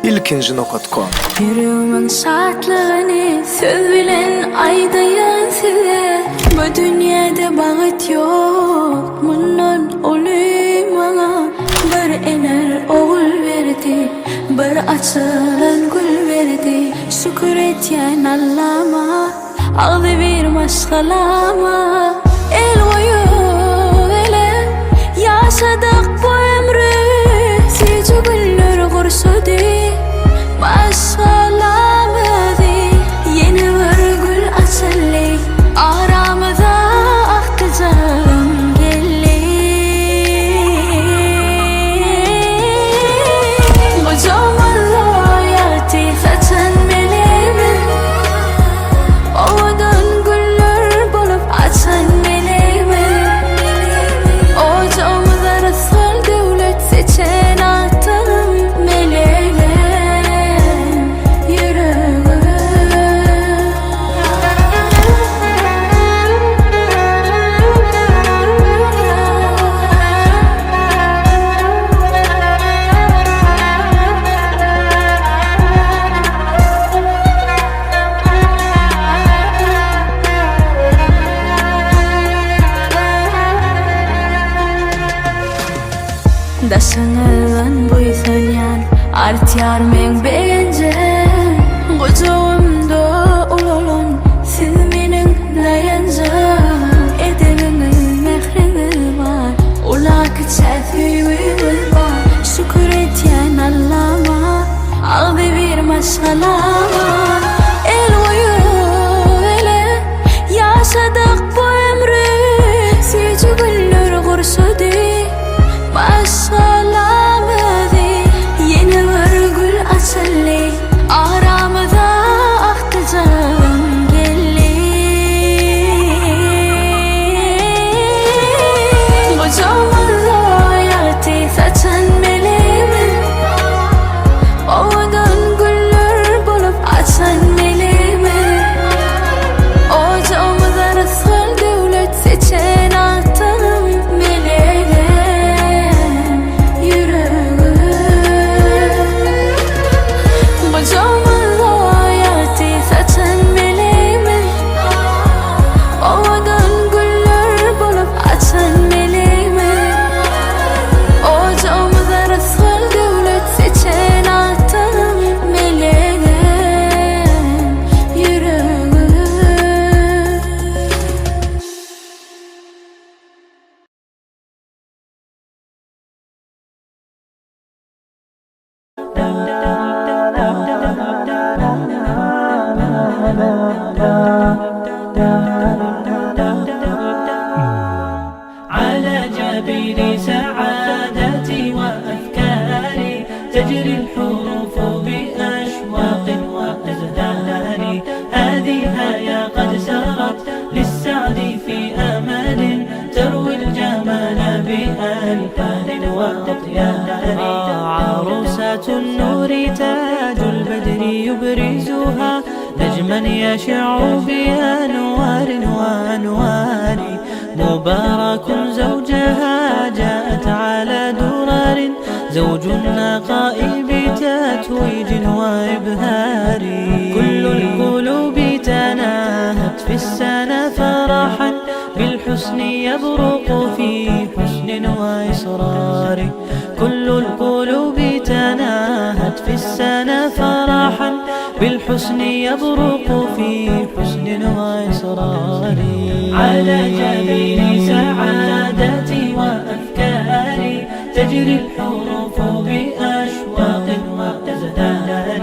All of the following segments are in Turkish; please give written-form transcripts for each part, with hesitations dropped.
ilkinci.com. Yüreğimin şartlığını söz bilen aydayan size. Bu dünyada bağıt yok, bundan olayım bana. Bir ener oğul verdi, bir açılan gül verdi. Şükür et yan Allah'ıma, ağdı bir maşgalama. El boyu ele yaşadık bu ömrü. Sizi günler kursudu, maşgalamadı. Yeni bir gül açıldı, aramıza ahtacağım geldi. Kocaman hayatı saçan meleğim, ovadan güller bulup açan meleğim. Ocağımıza rızkal devlet seçen attım meleğim, yüreğim. Daşanılan buysan yan artiyar men bence. Kocuğumda ulalım siz menin dayancam. Edebimin mehrini var, ulak çəsüyümüz var. Şükür et yan Allah'ıma, ağdı bir maşgalama. El boyu ele yaşadık bu ömrü. Sizi günler kursudu, maşgalamadı. Yeni bir gül açıldı, aramıza ahtacağım geldi. Kocaman hayatı saçan meleğim, ovadan güller bulup açan meleğim. Ocağımıza rızkal devlet seçen attım meleğim, yüreğim. Kocaman hayatı saçan meleğim, ovadan güller bulup açan meleğim. Ocağımıza rızkal devlet seçen attım meleğim, yüreğim. على جبين سعادتي وأفكاري تجري الحروف بأشواق وأزهار. هذه هيا قد سرت للسعد في أمل تروي الجمال بألحان وأطيار. عروسة النور تاج البدر يبرزها، نجما يشع بأنوار وأنوار. مبارك زوجها جاءت على درر، زوج النقاء بتتويج وإبهار. كل القلوب تناهت في السنة فرحا، بالحسن يبرق في حسن وإصرار. كل القلوب تناهت في السنة فرحا، بالحسن يبرق في حسن وإصرار. على جبين سعادتي وأفكاري تجري الحروف بأشواق وأزهار.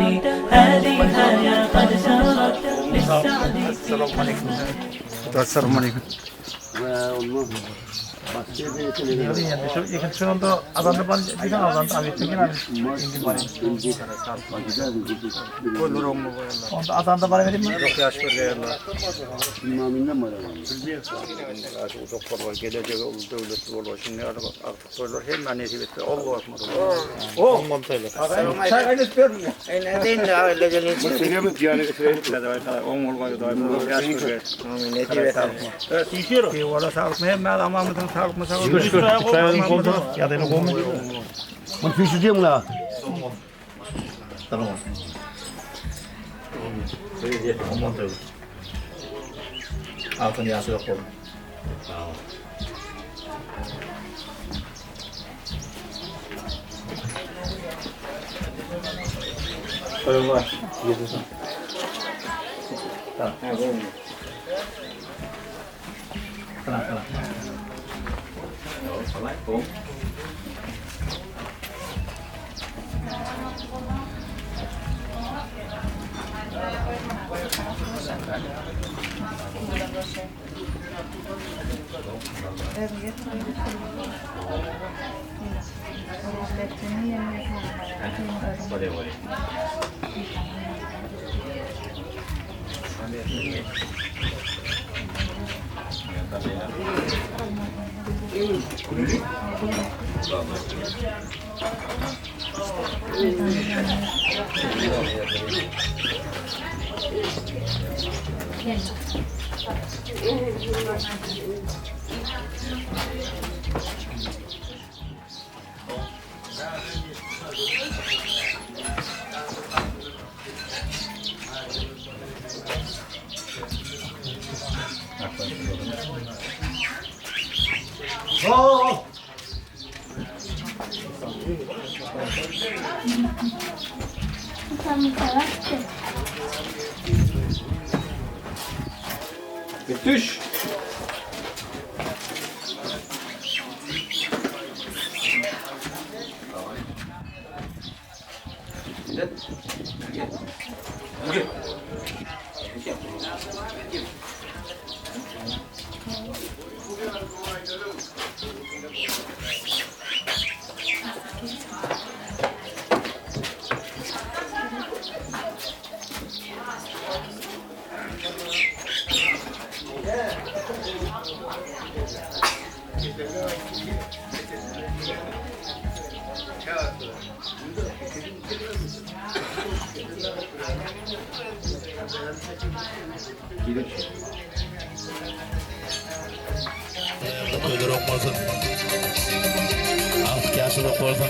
هذه هيا قد سرت للسعد. Assalamu alaikum. İkinci sonunda adamda bana bir tane adam abi tekin abi indi bana. Koyurum mu koyuyorlar? Onda adamda bana vereyim mi? Yok yaş veriyorlar. İmaminden mi arayalım? Uzak var gelecek devlet var şimdi artık sorular hemen nasip etti. Allah akbar. O olmam söyle. Çay aynı istiyor mu? Ne de öyle gelin. Söylemek yani. On olmayı da yaş veriyor. Amin. Ne diyeyim? Tişiyor. Ki valla sağlık mı? Ben amamızın sağlık mı sağlık? Çayın koltuğu. Ya da ne koltuğu? Bunu pişireceğim la. Tamam. Aman tabii. Altın yağsı yok oğlum. Öyle var. Yedirsin. Tamam. Tamam. Betüş. Öyle olmasın. Alt kâşı da koydum.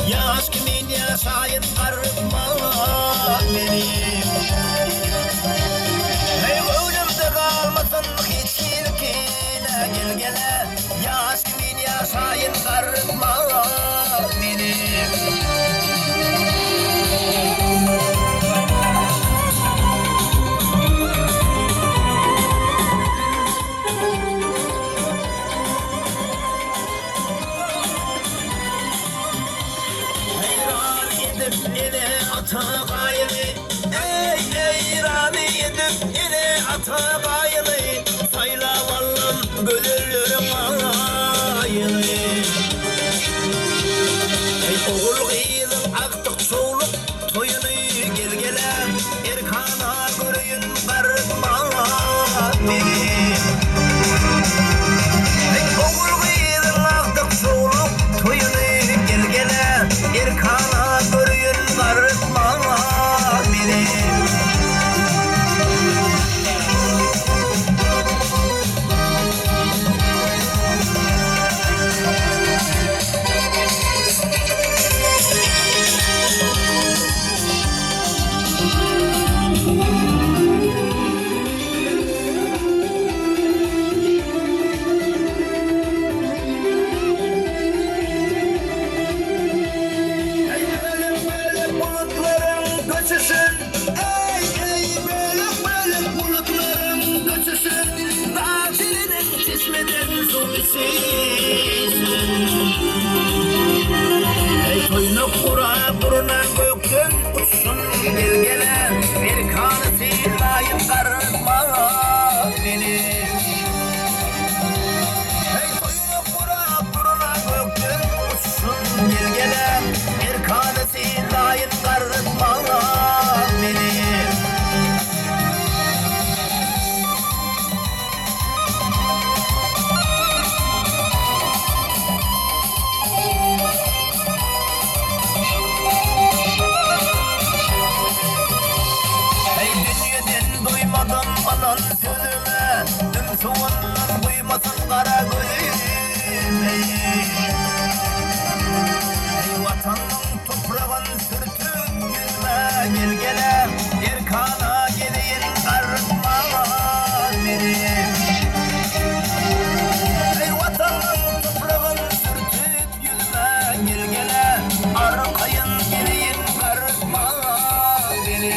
Yaş kimin yaşayın karıtma beni. Hey önümde kalmasın hiç ilkine gel gele. Yaş kimin yaşayın karıtma beni. Hey, toyunu kura, buruna koy. yaşayın karıtma beni. Duymadım anan sözüme, tüm soğanlar duymasın kara gözüm. Ey vatanın toprağın sürtüp yüzme, gel gele Erkan'a gelin karıtma beni. Ey vatanın toprağın sürtüp yüzme, gel gele arkayın gelin karıtma beni.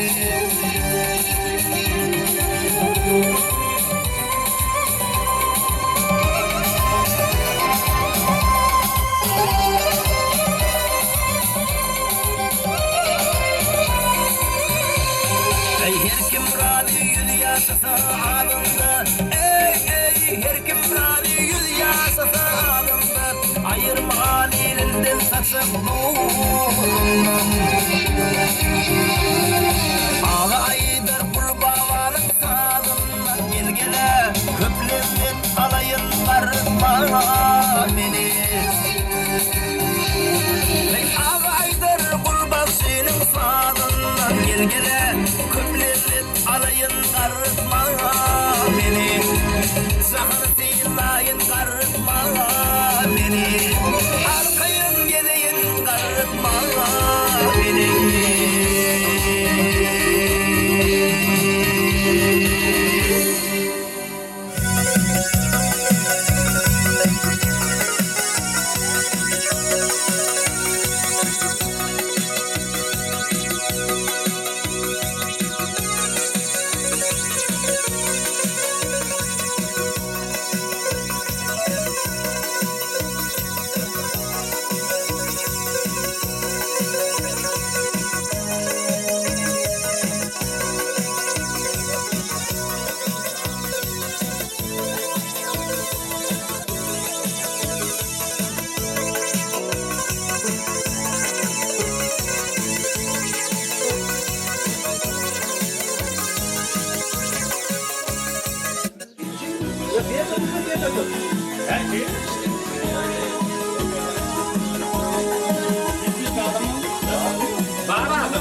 Her kim rali yüz yaşasa alında, ey her kim rali yüz yaşasa alında, ayırma halilinden saçıp nurundan. Ağa aydır kurbavanın sağlığından, gel gele köplemden alayın karıtma beni. Ağa aydır kurbağasının sağlığından, gel gele köplemden alayın karıtma beni. Zahını silayın karıtma beni. Arkayın geleyin karıtma beni.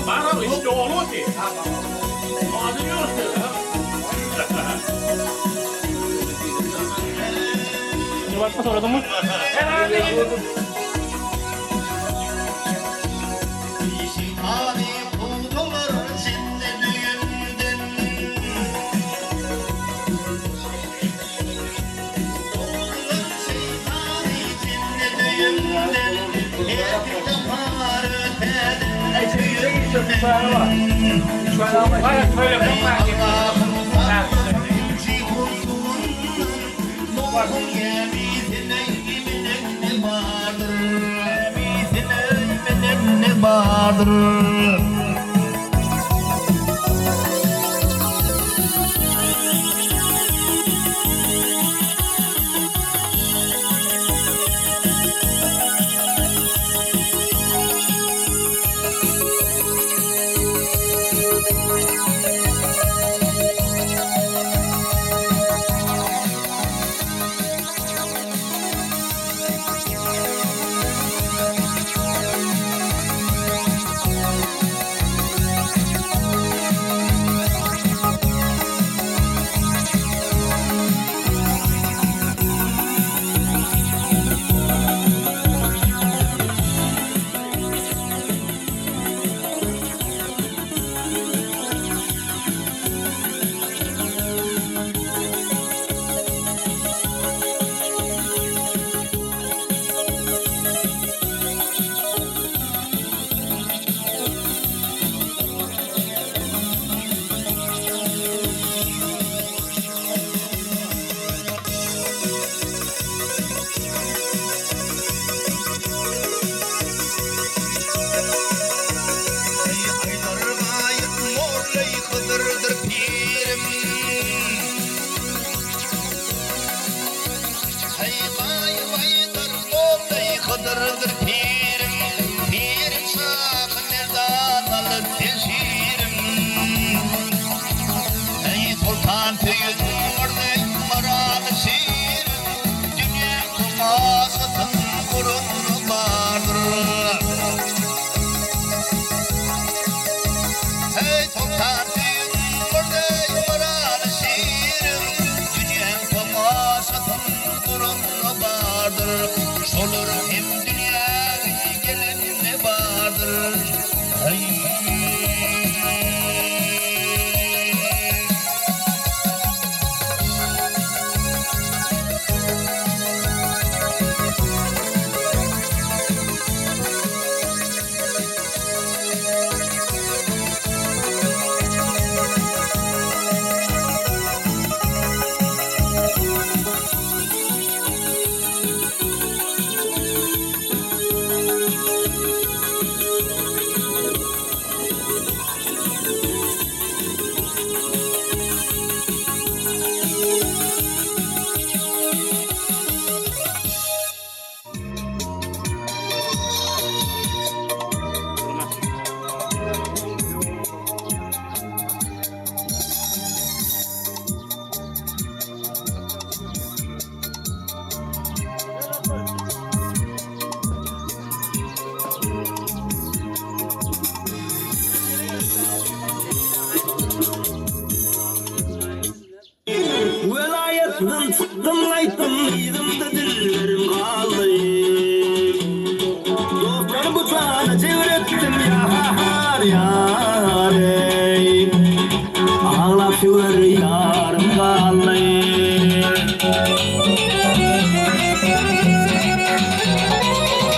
Bara işte olur ki. Anlıyorsun. Cevap mı sordun mu? Herhalde. Şeytani buldular sende düğünden. Buldular şeytani sende düğünden. Hep yapar öteden. Hayır böyle bakma. Ne vardır? Velayetden çıktım ayttım yüzümde dillerim kaldı. Dostlar bıçağına çevirettim yar yar ey. Ağlap süver yarım kaldı.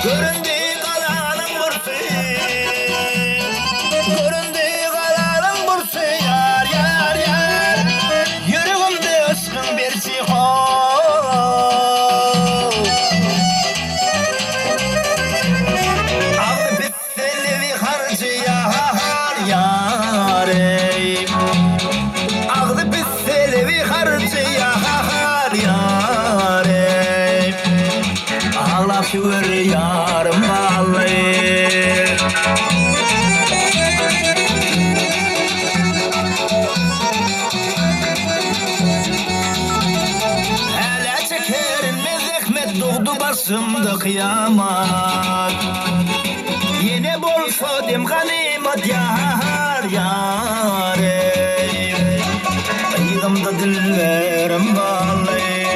Göründüğü kalanın bursu, göründüğü kalanın bursu yar yar yar. Yüreğimde aşkın bir cihaz. Aldı biteli bir harcı yar yar ey. Aldı biteli bir harcı yar yar ey. Ağlap süver yarım vallahi. Hele çekerim zahmet doğdu başımda kıyamet. Yine bolsa dem ganimet yar yar ey. Kıyımda dillerim vallahi.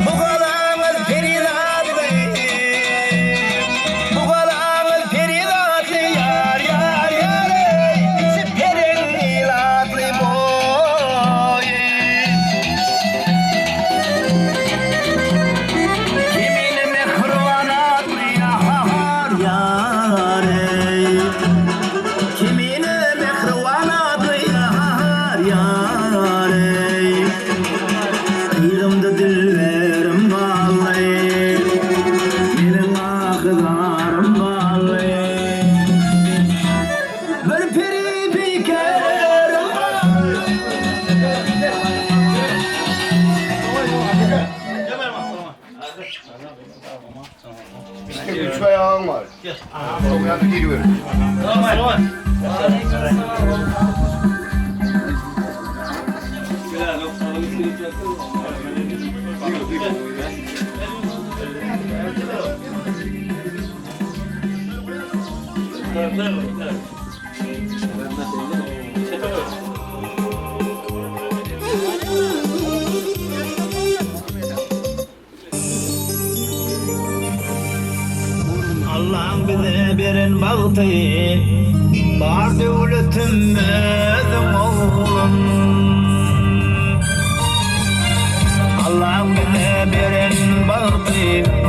Bu kalanır perilat bey. Bu kalanır perilat yar yar yar ey. Siperin ilatlı boy. Kimin mehruvanatlı yar yar ey. Kimin mehruvanatlı yar yar ey. Kıyımda dillerim vallahi. Benim akılarım vallahi. Bir peri pikerim vallahi. İşte 3 ayağın var. Tamam yani giriyorum. Allah'ın bize verin baktı. Var devletim özüm oğlum. Allah'ın bize verin baktı.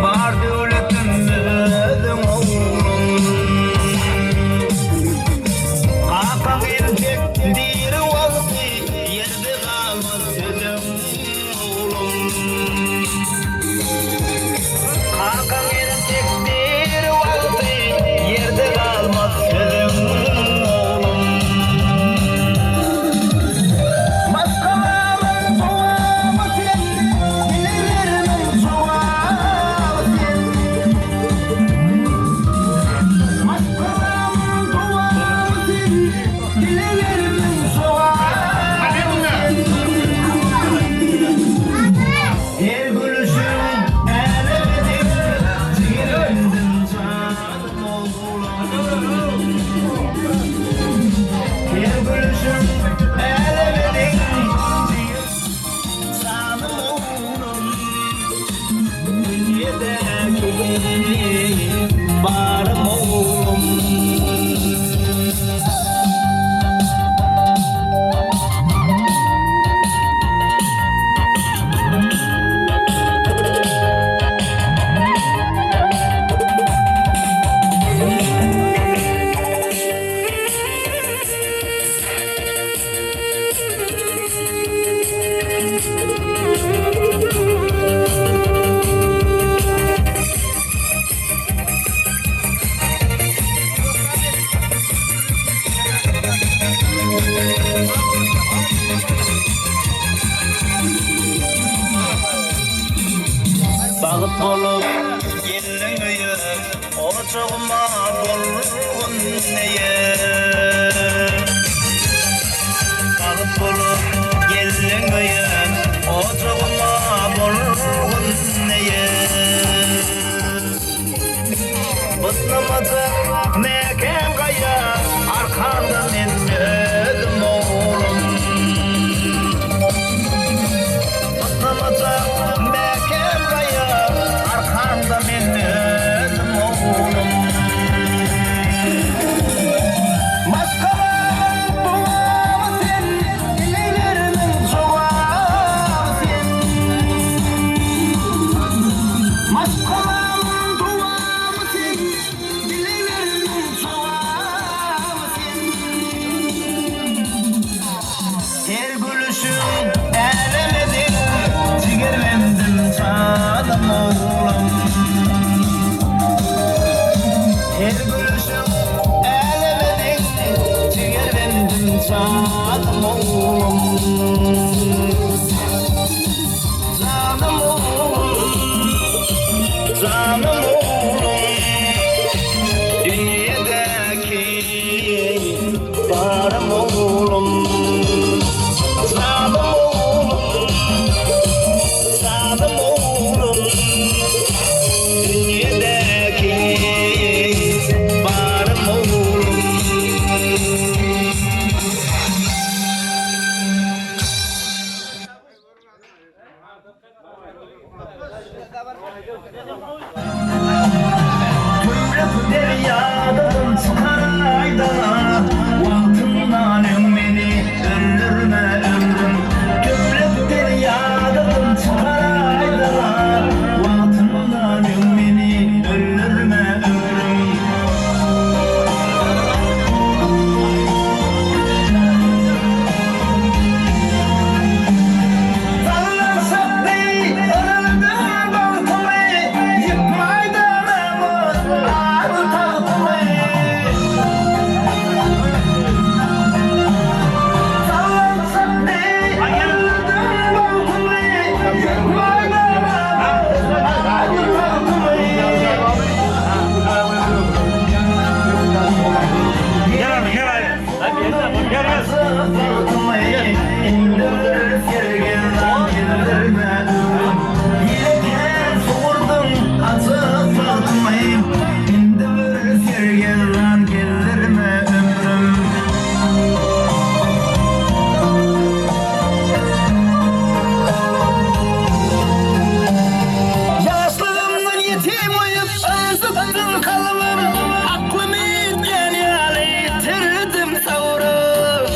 Var devletim özüm oğlum. Hakan erkek diri oldu. Yerde kalmaz sözüm oğlum. Hakan erkek diri oldu. Yerde kalmaz sözüm oğlum. Maskalarım çoğalır sen, dilerimin çoğalır sen. barım oğlum. Bağıt bolup gelin öyü, ocağıma dolgun neye? Bağıt bolup gelin öyü, ocağıma dolgun neye? Bıslamadı mekan kaya, arkamdan inmedim oğlum. Bıslamadı mekan kaya, arkamdan inmedim oğlum. Maskalan duamı sen, dilerimin çoğamı sen. Maskalan duamı sen, dilerimin çoğamı sen. Her gülüşün elemedin, ciğerlendim canım oğlum. Her gülüşün elemedin, ciğerlendim canım oğlum. Canım oğlum, canım oğlum. Dünyadaki barım oğlum. Canım oğlum, canım oğlum. Dünyadaki barım oğlum. Tümrüt deryadadım çıkar aydana, vaktından beni öldürme ömrüm. Tümrüt deryadadım çıkar aydana, vaktından beni öldürme ömrüm. Sallansak değil, öldüm balkımı, yıkmaydanımı, ağır tahtımı. Sallansak değil, öldüm balkımı, yıkmaydanımı, ağır tahtımı. Yaşlığımdan yetim uyup özledim kalımım. Aklımı genial yitirdim savurup.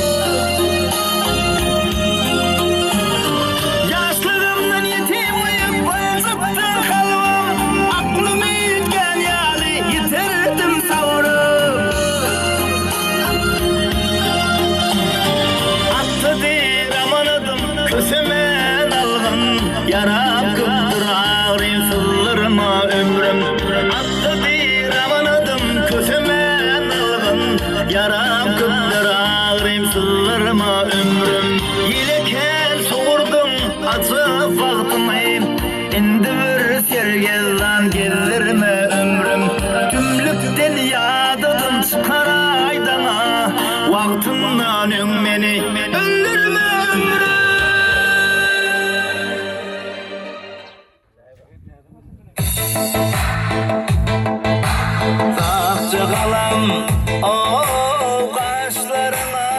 Yaşlığımdan yetim uyup özledim kalımım. Aklımı genial yitirdim savurup. Attıdır aman adım köseme dalgın, yaram kıptırar sırlarıma ömrüm. Attıdır aman adım köseme dalgın, yaram kıptırar sırlarıma ömrüm. Yeleken soğurdum açıp vaktımı, indi bir sergezden gelirme ömrüm. Tümlükten yadadım çıkar aydana, vaktinden beni öldürme ömrüm. Sakçı kalam o kaşlarına,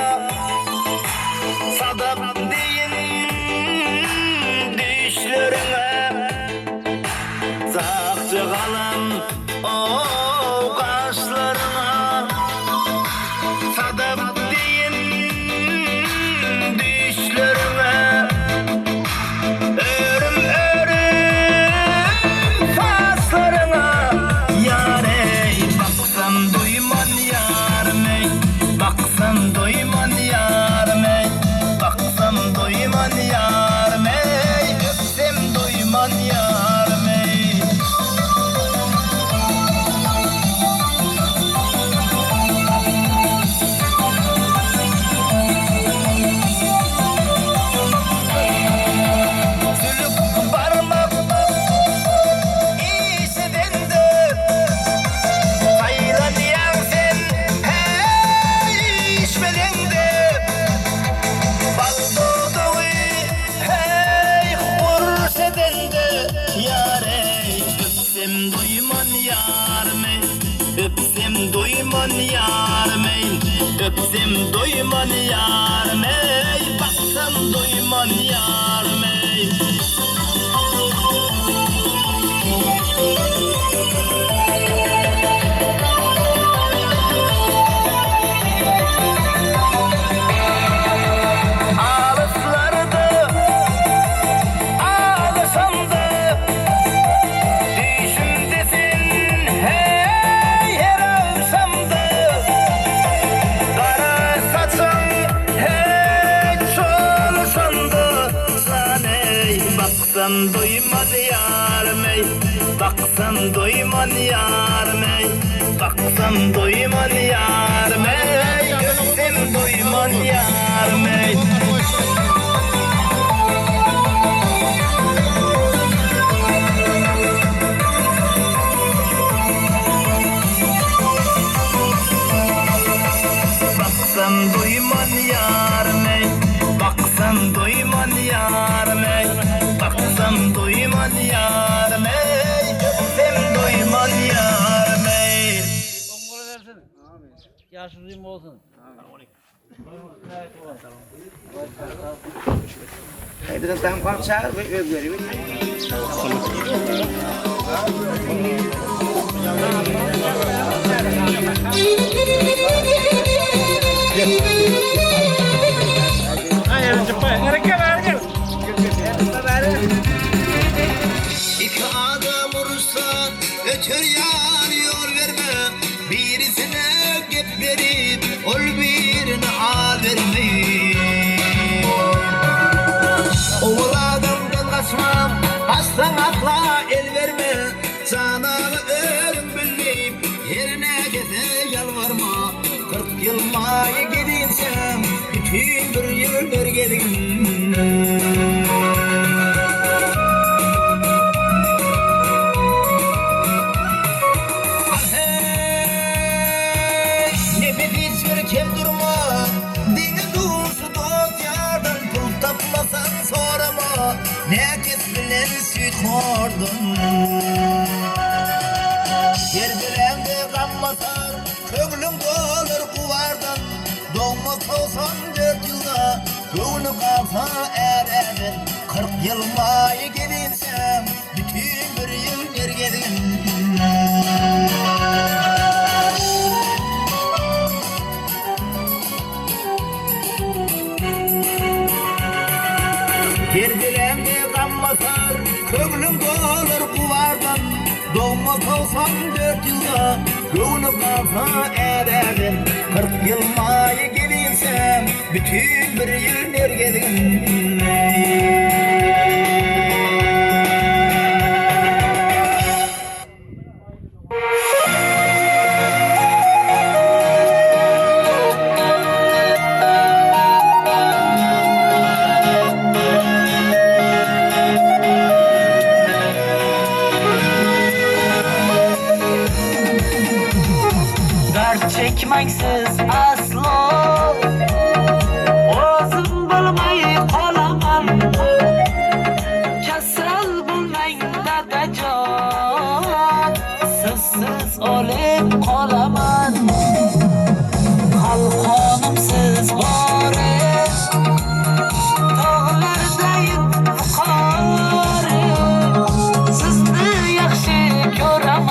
sadak deyin düşlerine. Sakçı kalam yalan o kaşlarına sadık deyin düşlerime örüm faslarına yare baksan duyman yarme baksan duyman yarme baksan duyman yarme öpsem duyman yarme sülük parmak işidinde sayılan sen hey işmedinde bal doğduğu hey hursedinde yare öpsem duyman yarme öpsem duyman yarme öpsem duyman yarme baksam duyman yarme ağızlarda ağlasam da düşümdesin hey her akşamda kara saçın hey çoğulsan da saney baksan duyman yarme baksan duyman yarme baksan duyman yarme öpsem duyman yarme baksan duyman yarme baksan duyman yarme baksan duyman yarme öpsem duyman yarme Yaşlıyım olsun. Hepden tam konser ve öbürleri. Hayır, cepat. Hareket. İki adam vurursa ötür yanıyor verme birisine gep verip ol birine al verme oğul adamdan kaçmam aslan akla el verme sana ölüm bilip yerine geze yalvarma 40 yıl maya gedinsem bütün bir yıldır gedin Kim durma, dini dursu dost yardan pul tapmasan sorama, ne kes bilen süt hordun. Yer bilende kanmasar, köglüm dolur kuvardan, doğmaz 94 yılda, köglü kalsa eredin, 40 yıl maya gelinsem, bütün bir yıl gergedin. Gerdilemde kanmasar, köglüm dolur kuvardan, doğmaz 94 yılda, köglü kalsa eredin, 40 yıl maya gelinsem, bütün bir yıl nergedin. Çekmeksiz aslo O'zim bilmay qolaman Kasal bo'lmang dadajon Sizsiz o'lib qolaman Qalqonimsiz borish Tog'lardayin fuqorim Sizni yaxshi ko'raman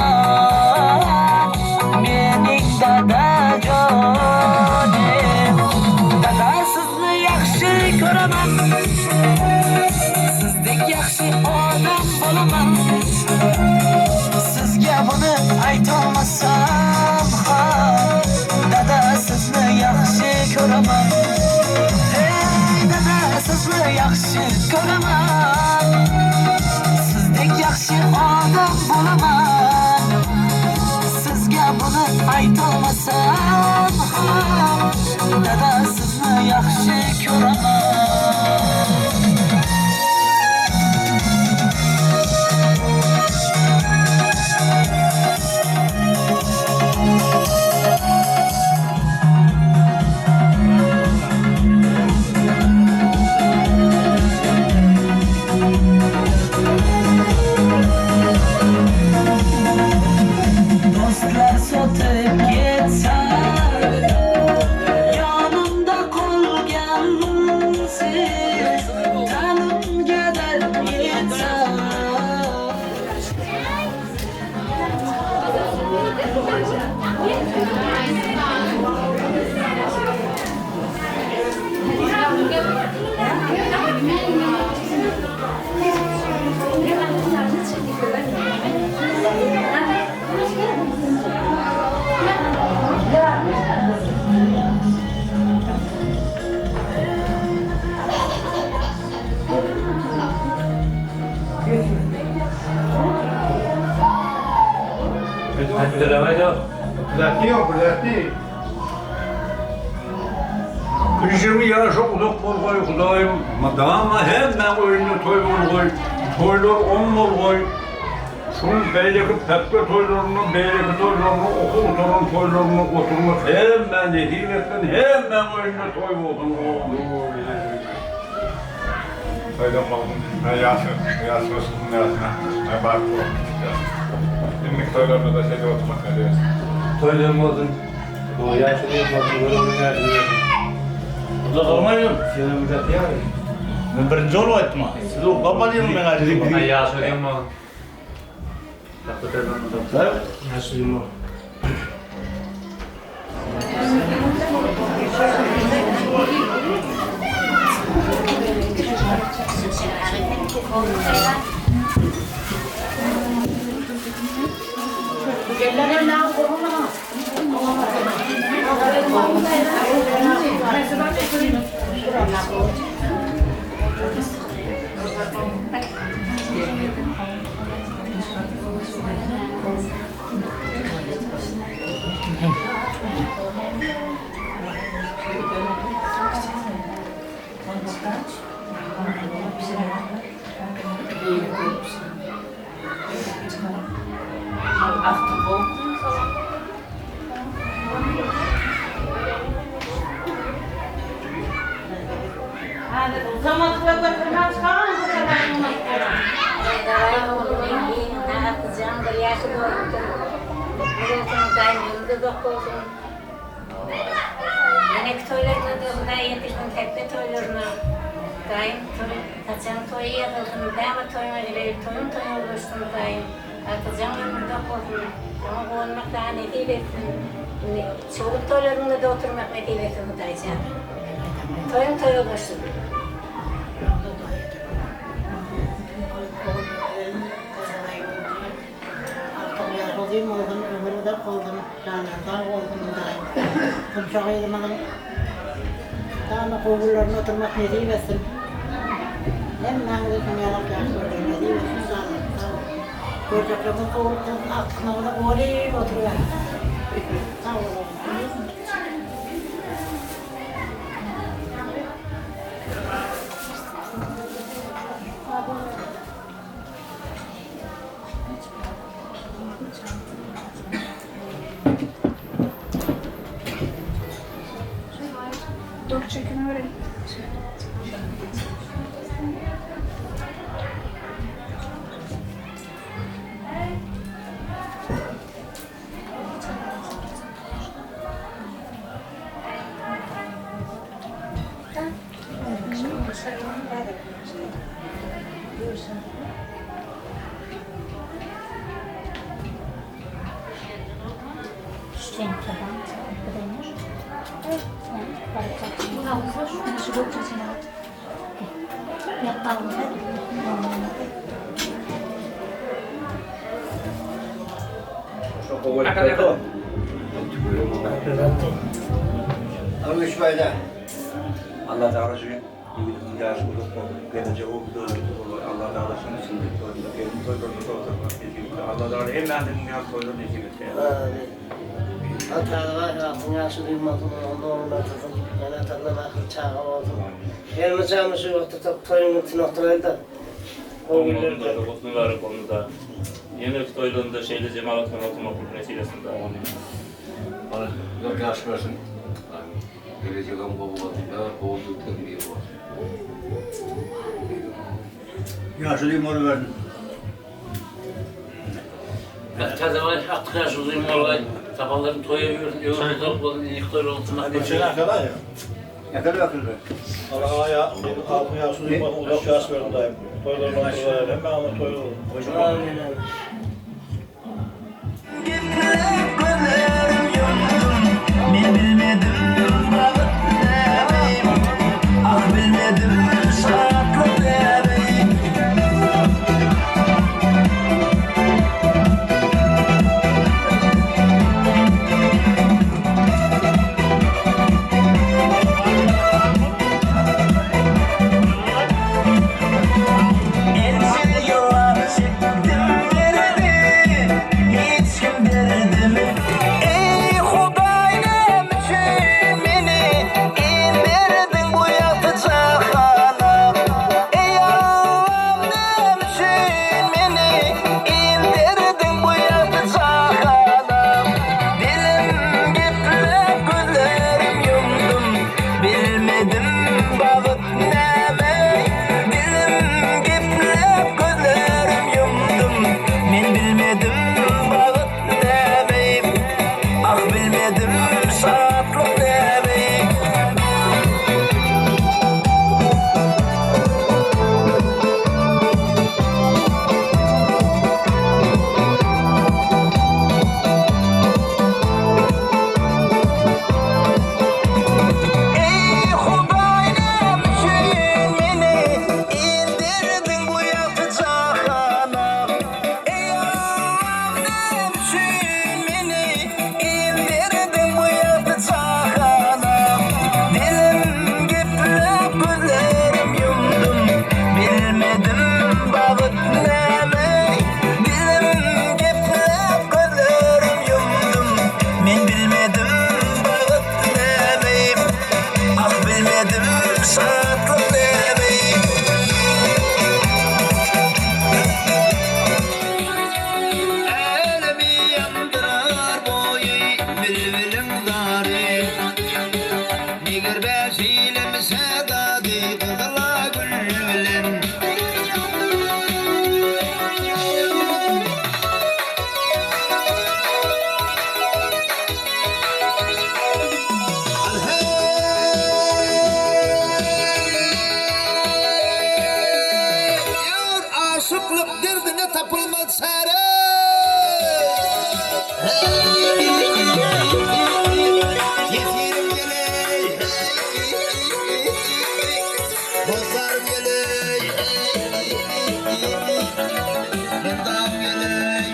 Kışımı yarışa uzak koy Kudayım. Madama hemen oyunu toy koy. Toylar 10 koy. Şunun beyleki peppe toylarını, beyleki toylarını, okul torun toylarını oturmuş. Hemen de hiletten hemen oyunu toy olsun. Öyle kaldım. Ne yaşıyorsun yaşına. Ne var bu? Günlük toylarına da şeyde oturmak ne diyorsun? Toylarım olsun. Bu yaşlı yapmasın, böyle oynayabilirim. Bu da kalmayın. Senin müddet ya. Ben birinci olmaydım ha. Siz o kalmadınız ben acıdım. Ben yaşlıyım ha. Yaşlıyım ha. Yemek toylarına da Huday yetiştim, tekne toylarına. Daim kaçan toyu yapıldım, daima toyuma girelim, toyum oluştum daim. Atacağım ömürde korktum, ama bu olmak daha ne diyebilirsin. Çoluk toylarında da oturmak ne diyebilirsin Hudaycağım. Toyum oluştum. Olayım oldum, ömrü de oldum, canlardan oldum da. Kumşak ayırmadım. Dağına kovullarına oturmak ne diyebilirsin. Hem ben de dünyalık yaşıyorum, ne diyebilirsin sağlık. Göreceklerimi kovulduğum aklına da olayım oturuyor. Sağ olun. Dur çekimi verelim. Alış böyle. Allah da aracı iyi yaş olup gelecek o Allah da arasını içinde Allah da hemen dünya koydu diyecek. Hatta var dünyası duymadım, onu tutun. Yani tanrı bakır çağı oldu. Gelmeyeceğim şu vakti toyunun tinoktaydı. O günlerde. Konuları konuda. Yemek toylarında şeyde cemaatla oturmak vesilesinde. Yok yaş versin. Gelecek ama kovuldu tenbiye var. Yaşlıyım onu verdim. Taze var, artık yaşlıyım olay. Sabahları toyuyorsun, yolunu topladın, ilk toyla oturmak. Geçen kadar ya. Ne kadar akıllı. Allah'a ya, altın yaşlı duymadım, uzak yaş verdim dayım. Toylarına oturuyor, ben ama toylar oldum. Aynen. Gözlerim Yetirim geley, bozar geley, mırdam geley.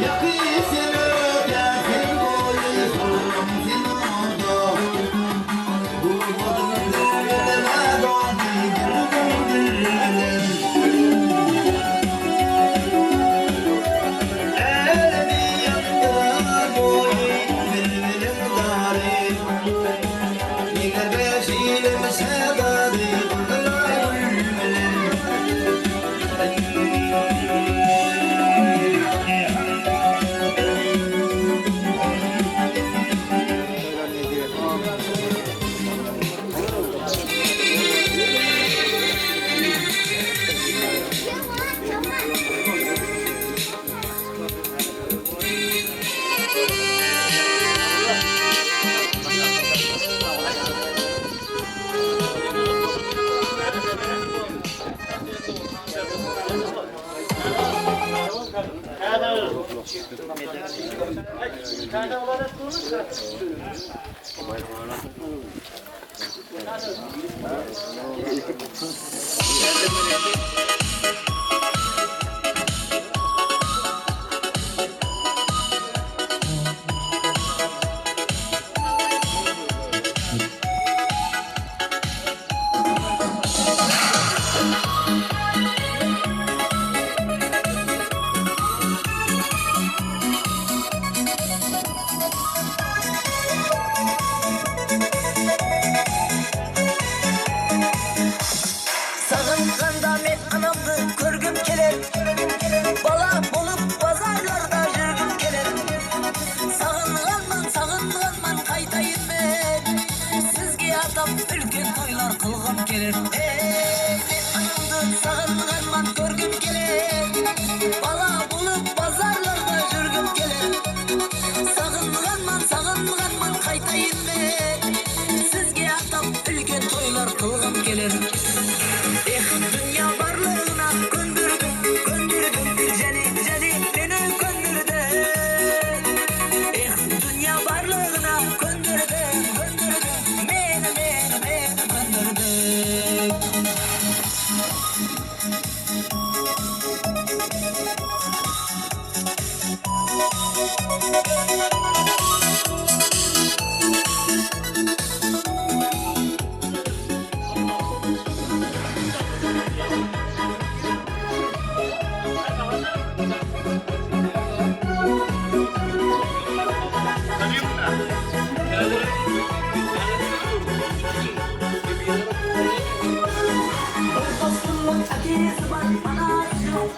Yakışır ödersin boyu sorumsun oldu. Bu modun derdine doğdu gülüm. Elini yaktılar boyu bilmedim dari. Nigar beşiğim sedadı kurdular gülmedim. Sağınğanda men anamdı körgüm keler. Bala bolup pazarlarda jürgüm keler. Sağınğanman kaytayım ben. Sizge atam ülken toylar kılgım keler. Men anamdı sağınğanman körgüm keler. Bala bolup pazarlarda jürgüm keler. Sağınğanman kaytayım ben. Sizge atam ülken toylar kılgım keler. Dünya varlığına göndürdüm, Jeni beni göndürdü. Dünya varlığına göndürdüm, beni göndürdü. Dostumun akisi var, anası yok.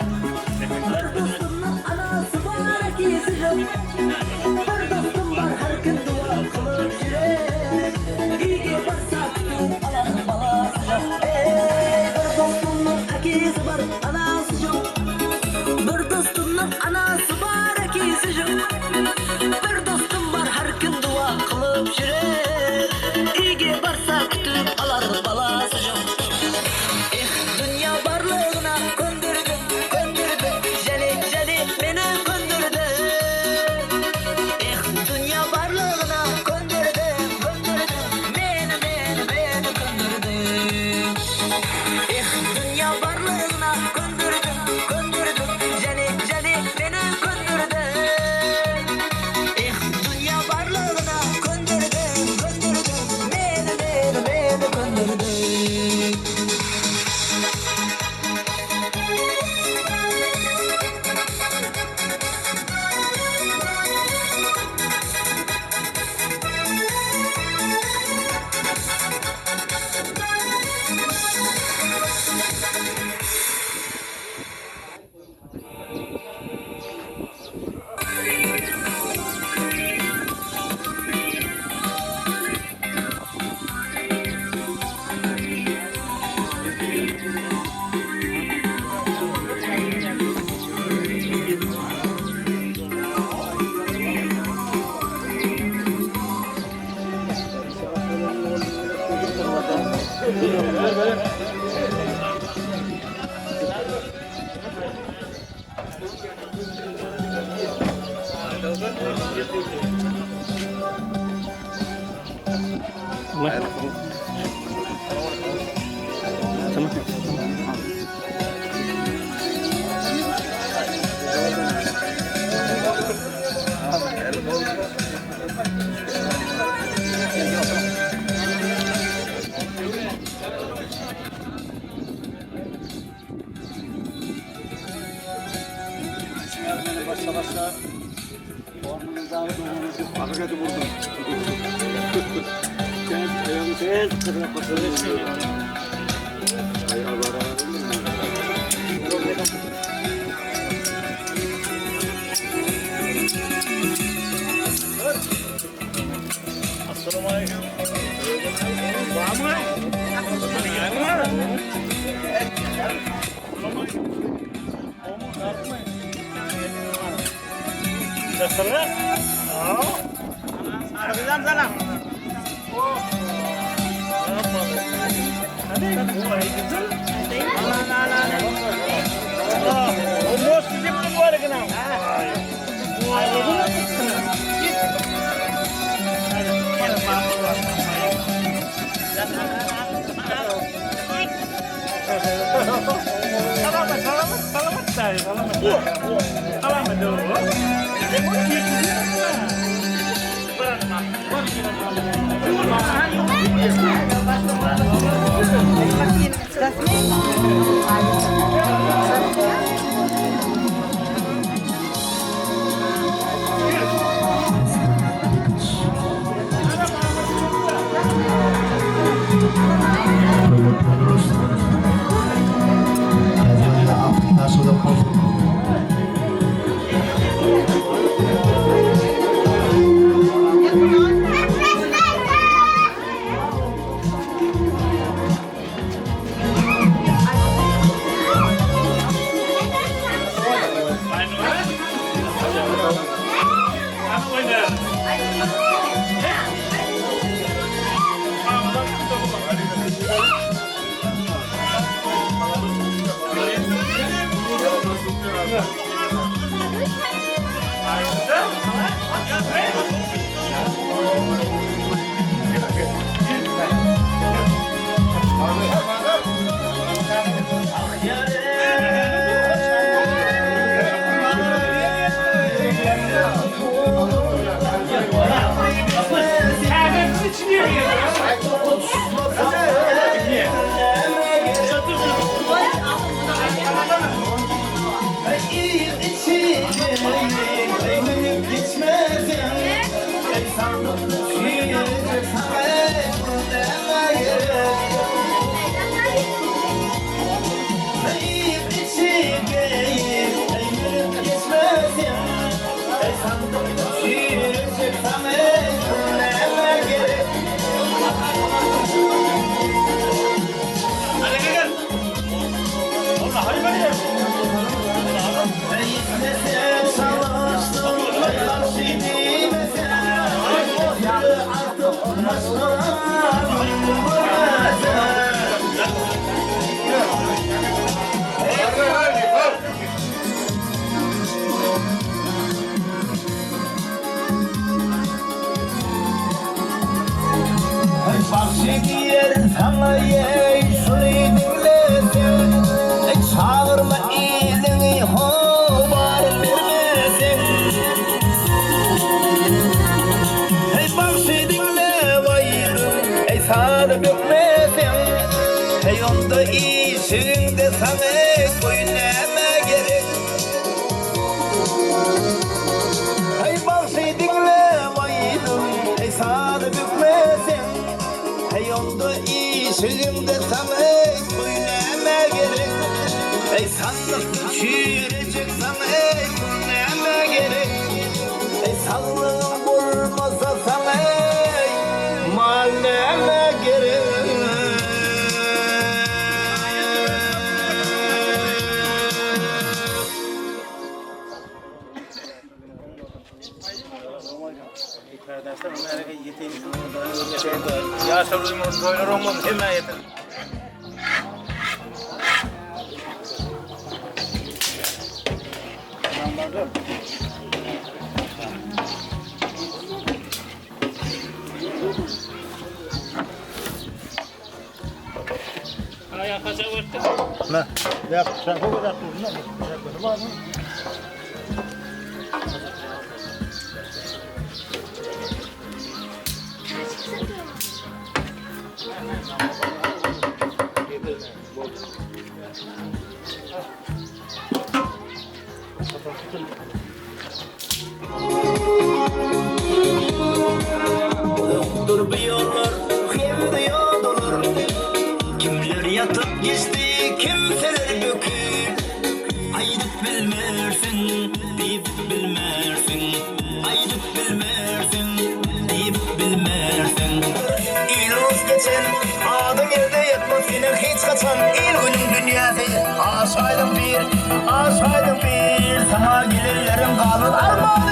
Dostumun anası var, akisi yok. Bir dostum var, her gün dua kılıp yürek. İyi varsa bütün alan balası yok. Bir dostumun akisi var, anası yok. Bir dostumun anası var, akisi yok. Bir dostum var, her gün dua kılıp yürek. İyi varsa bütün alan balası yok. Dünya varlığına Yoktur bir yollar, hem de yoldalar. Kimler yatıp geçti, kimseler bükül. Aydıp bilmersin, deyip bilmersin. Aydıp bilmersin, deyip bilmersin. İlos geçen, adın yerde yatmaz yine hiç kaçan. İl günün dünyası, aşaydım bir. Sana gelirlerim kalır armağanı.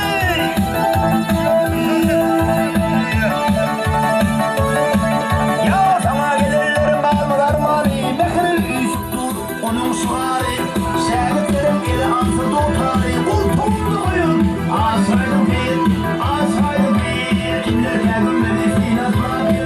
Ya sana gelirlerim kalır armağanı. Bekir üstü, onun suarı. Şehitlerim ile ansız otarı. Kurtumlu oyun, aşaydım bir. İnler geldim beni sinasına bir.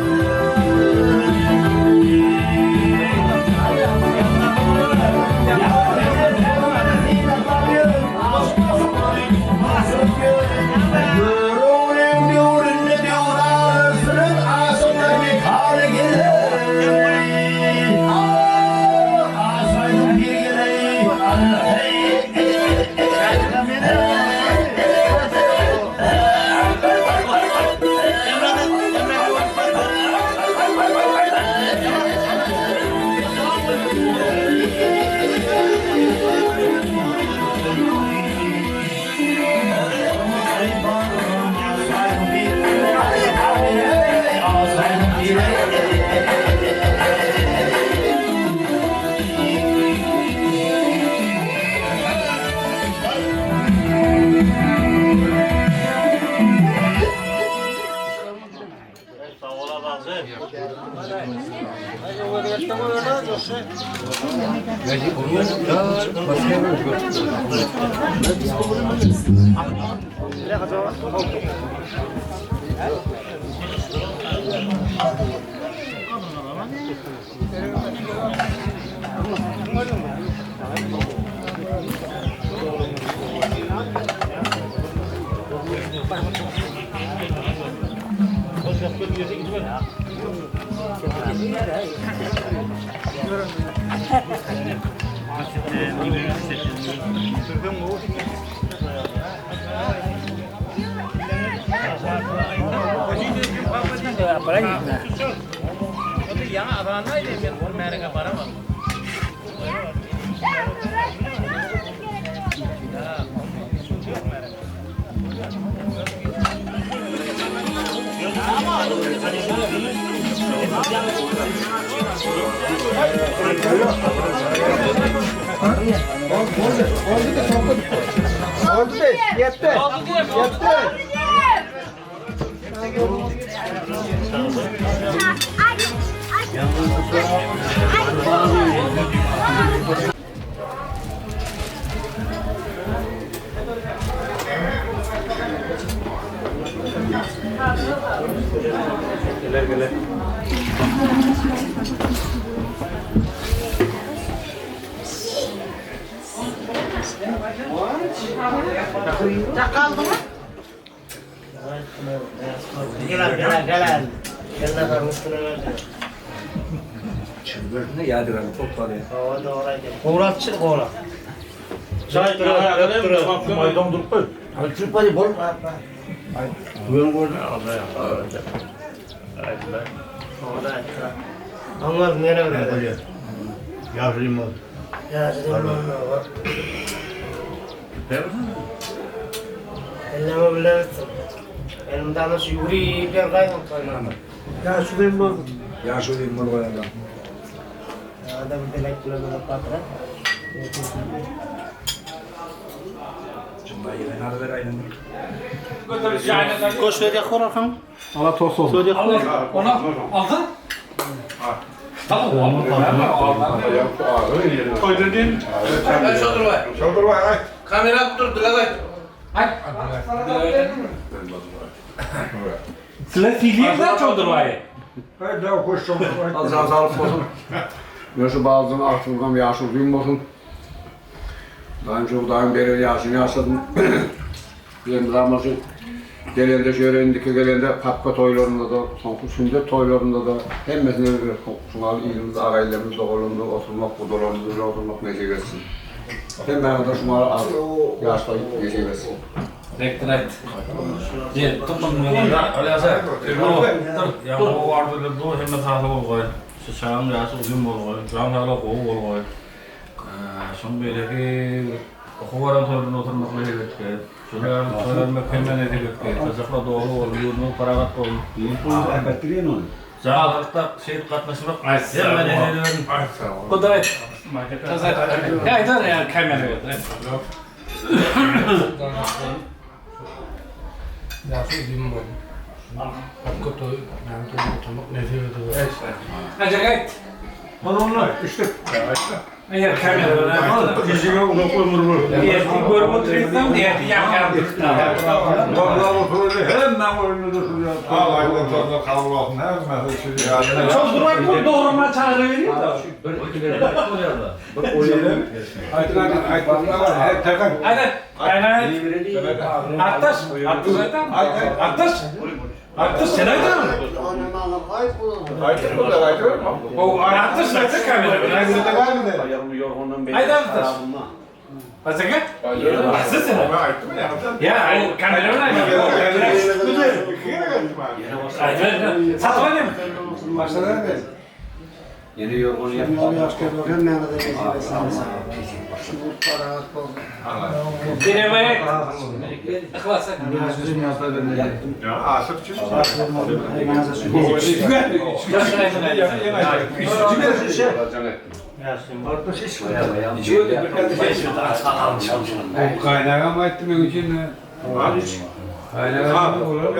Çay tıra, maydan durup koy. Çırpayı bol. Bugün gördüm. Onlar nereye öyle? Yavrum var. Ya dedim Elleme bilemezsin. Elimden nasıl yürüyüp yer kaybım kaynağına. Ya şurayım var. Ya şu diyeyim bunu koyalım. Ada bir delek bile böyle patra. Cumba yine nerede ver aynen. Koş ver yakor akım. Allah tost olsun. Söyle yakor. Ona aldın. Tamam. Koy dedin. Şaldır var ay. Kamera dur dilay. Ay. Sıla sileyim lan çoldurmayı. Haydi daha koş şaldır var. Az alıp olsun. Yaşı bazılarını artırdım, yaşı duyum olsun. Daha önce buradayım beri yaşını yaşadım. Benim zamanı gelende şöyle indiki gelende Kapka toylarında da, Sonkusunda toylarında da hemmesine bir şunal ilimiz, ağaylarımız doğruluğunda oturmak, kudularımızda oturmak nece versin. Hem ben de şunları az yaşta nece versin. Rektorat. Diye tutmanın alasa. Ya o vardı bu hem hata oldu. Şahım yaşı uzun oldu. Şahım hala oldu. Son belki okuvaran torun oturmak mecbur. Şunlar torunmak hemen edecek. Kazakla doğru oluyor. Nu paragat oldu. Batteriye ne oluyor? Zaten şey katlaşmak. Hemen ediyorum. Kudret. Ya idare ya kamera yok. Acayip. Onunla işte. Eğer kamera Yüzüne uzak olmur. görme tresem diye yakar. Vallahi oturuyor. Hemen oyunu duruyor. Aynen sonra kavga hemen Çok durak doğrama çağrı veriyor da. Aynen. Attaş zaten. Attaş sen ayda mı? O attaş zaten kamera. Ayda attaş. Azıcık? Asılsın. Ya o kamera mı? Ayda. Satmayayım. Yeni yorgun yaptım. Dinlemeye. Kılasak. Ya aşıkçı. Kaynağa mı ettim için? Kaynağa mı olur?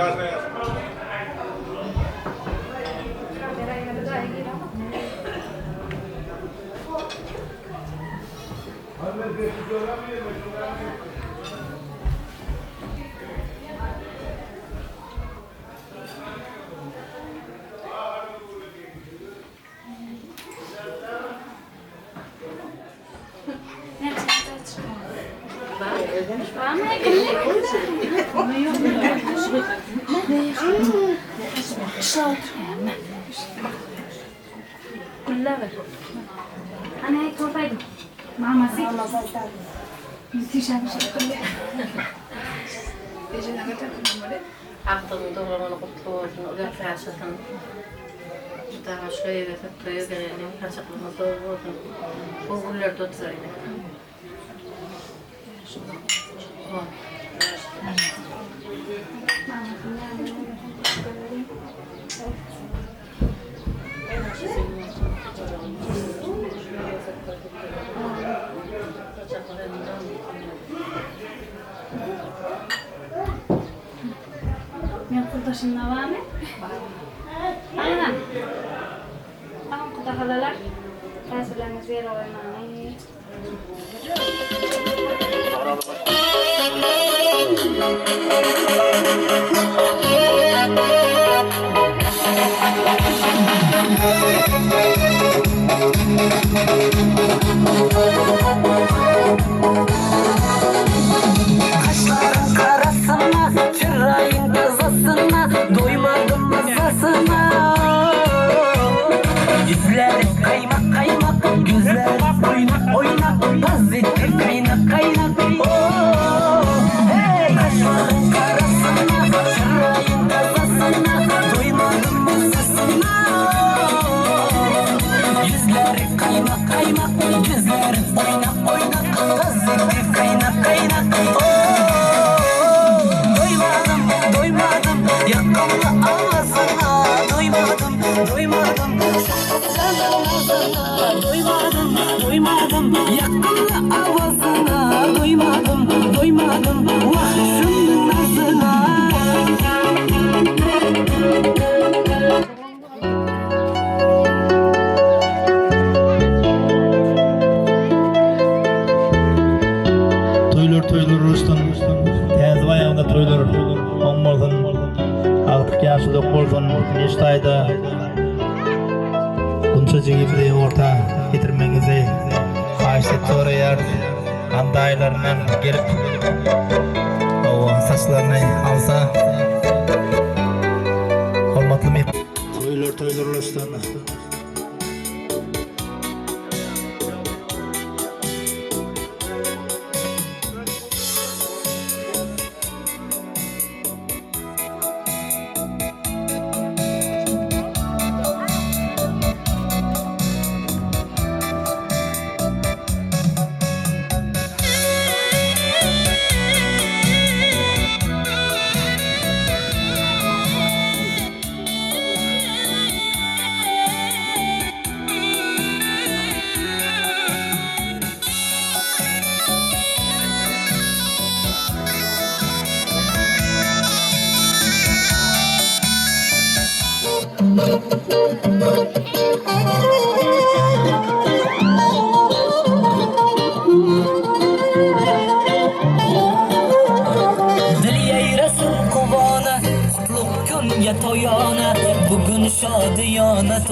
كلها انا هيك وفايده مع مسيح müthiş bir şey. Aklımda olanı kutlu olsun, o da felsefem. Daha şöyle ve tuttuğu gelelim, felsefemiz doğru olsun. O günler tutsaydı. Yurttaşın var mı? Aynen. Tamam, kutakalar. Fasulyelerimiz yer oynayın. Kaşların karasına, çırayın kızasına, doymadım masasına. Yüzlerim kaymak kaymak, gözlerim oynak oynak, vaziyettim kaynak kaynak. Hey! Kaşların karasına, çırayın kızasına, doymadım masasına. Yüzlerim kaymak kaymak, gözlerim oynak oynak, vaziyettim kaynak kaynak. Yakamla ağzına doymadım, doymadım. Ağzına doymadım, doymadım. Yakamla ağzına doymadım, doymadım. Vahşın nazına. Toylar Rustam, tez bayağında toylar olmadan. Artık yaşlılık bolsun, neçte ayda bunçacık gibi orta getirmenizi kaçta so'rayar, qandaylardan gelip o saçlarını alsa hormatly mehmon. Toylar Rustam.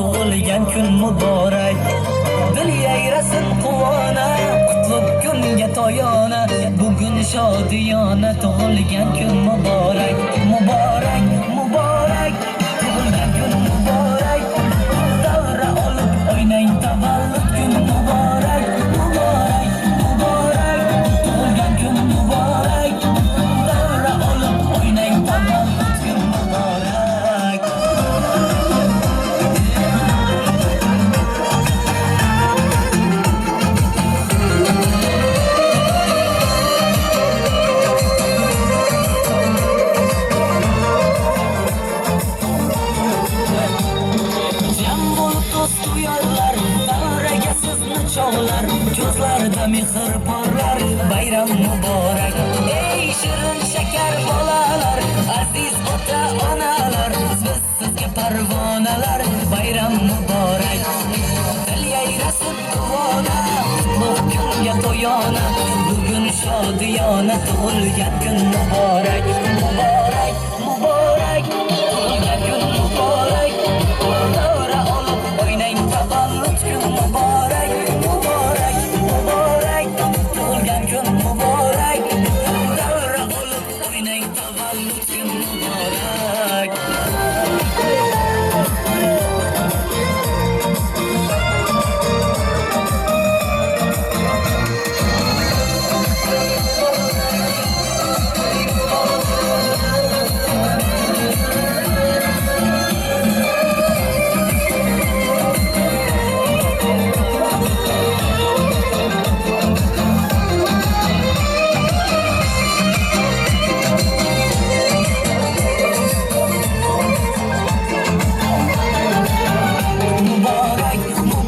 tug'ilgan kun muborak. Dil yayrasin quvona, qutlug' kunga toyona. Bugun shodiyona tug'ilgan kun muborak. Muborak, muborak, tug'ilgan kun muborak. Davra olib o'ynang tavallud kun muborak. Muborak, muborak, tug'ilgan kun muborak. Davra olib o'ynang tavallud kun muborak. Çağlar, gözlerde mihir parlar, bayram mübarek. Ey şirin şeker bolalar, aziz ota onalar, siz sizge parvonalar, bayram mübarek. Dil yayrasın kuvona, bu kunga toyona, bugün şodiyona, tug'ilgan kun muborak. Muborak, muborak, tug'ilgan kun muborak. Davra olib o'ynang tavallud kun muborak. Muborak, muborak, tug'ilgan kun muborak. Davra olib o'ynang tavallud kun muborak. Muborak,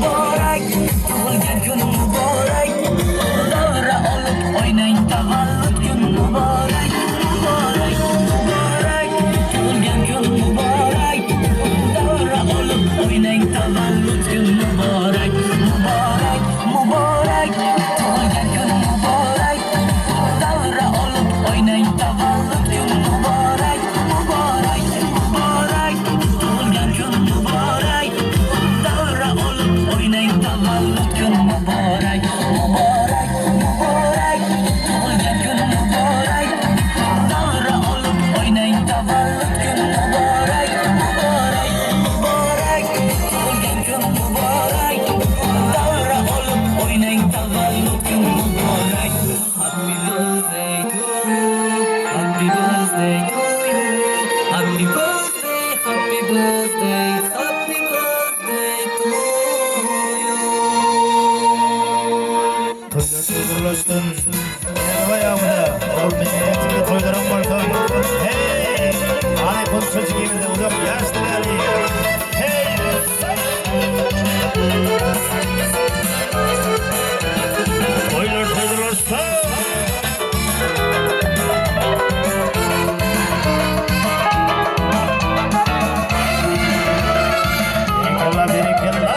muborak, tug'ilgan kun muborak. Davra olib o'ynang tavallud kun muborak. Muborak, muborak, tug'ilgan kun muborak. Davra olib o'ynang tavallud kun muborak. Muborak, muborak, tug'ilgan kun muborak. Davra olib o'ynang tavallud kun muborak. Muborak, muborak, tug'ilgan kun muborak. Davra olib o'ynang tavallud kun muborak. Muborak, muborak, tug'ilgan kun muborak. Davra olib o'ynang tavallud kun muborak. Muborak, muborak, tug'ilgan kun muborak. Davra olib o'ynang tavallud kun muborak. Happy birthday to you, happy birthday to you, happy birthday, happy birthday, happy birthday to you. Toylar toylarlaştın. Merhaba yağmurda. Oğul medeniyetinde toylarım var tabii. Hey! Hani konu çocuk evinde uzak yaşlılar diye. Hey! Toylar toylarlaştın. Berikalla, berikalla.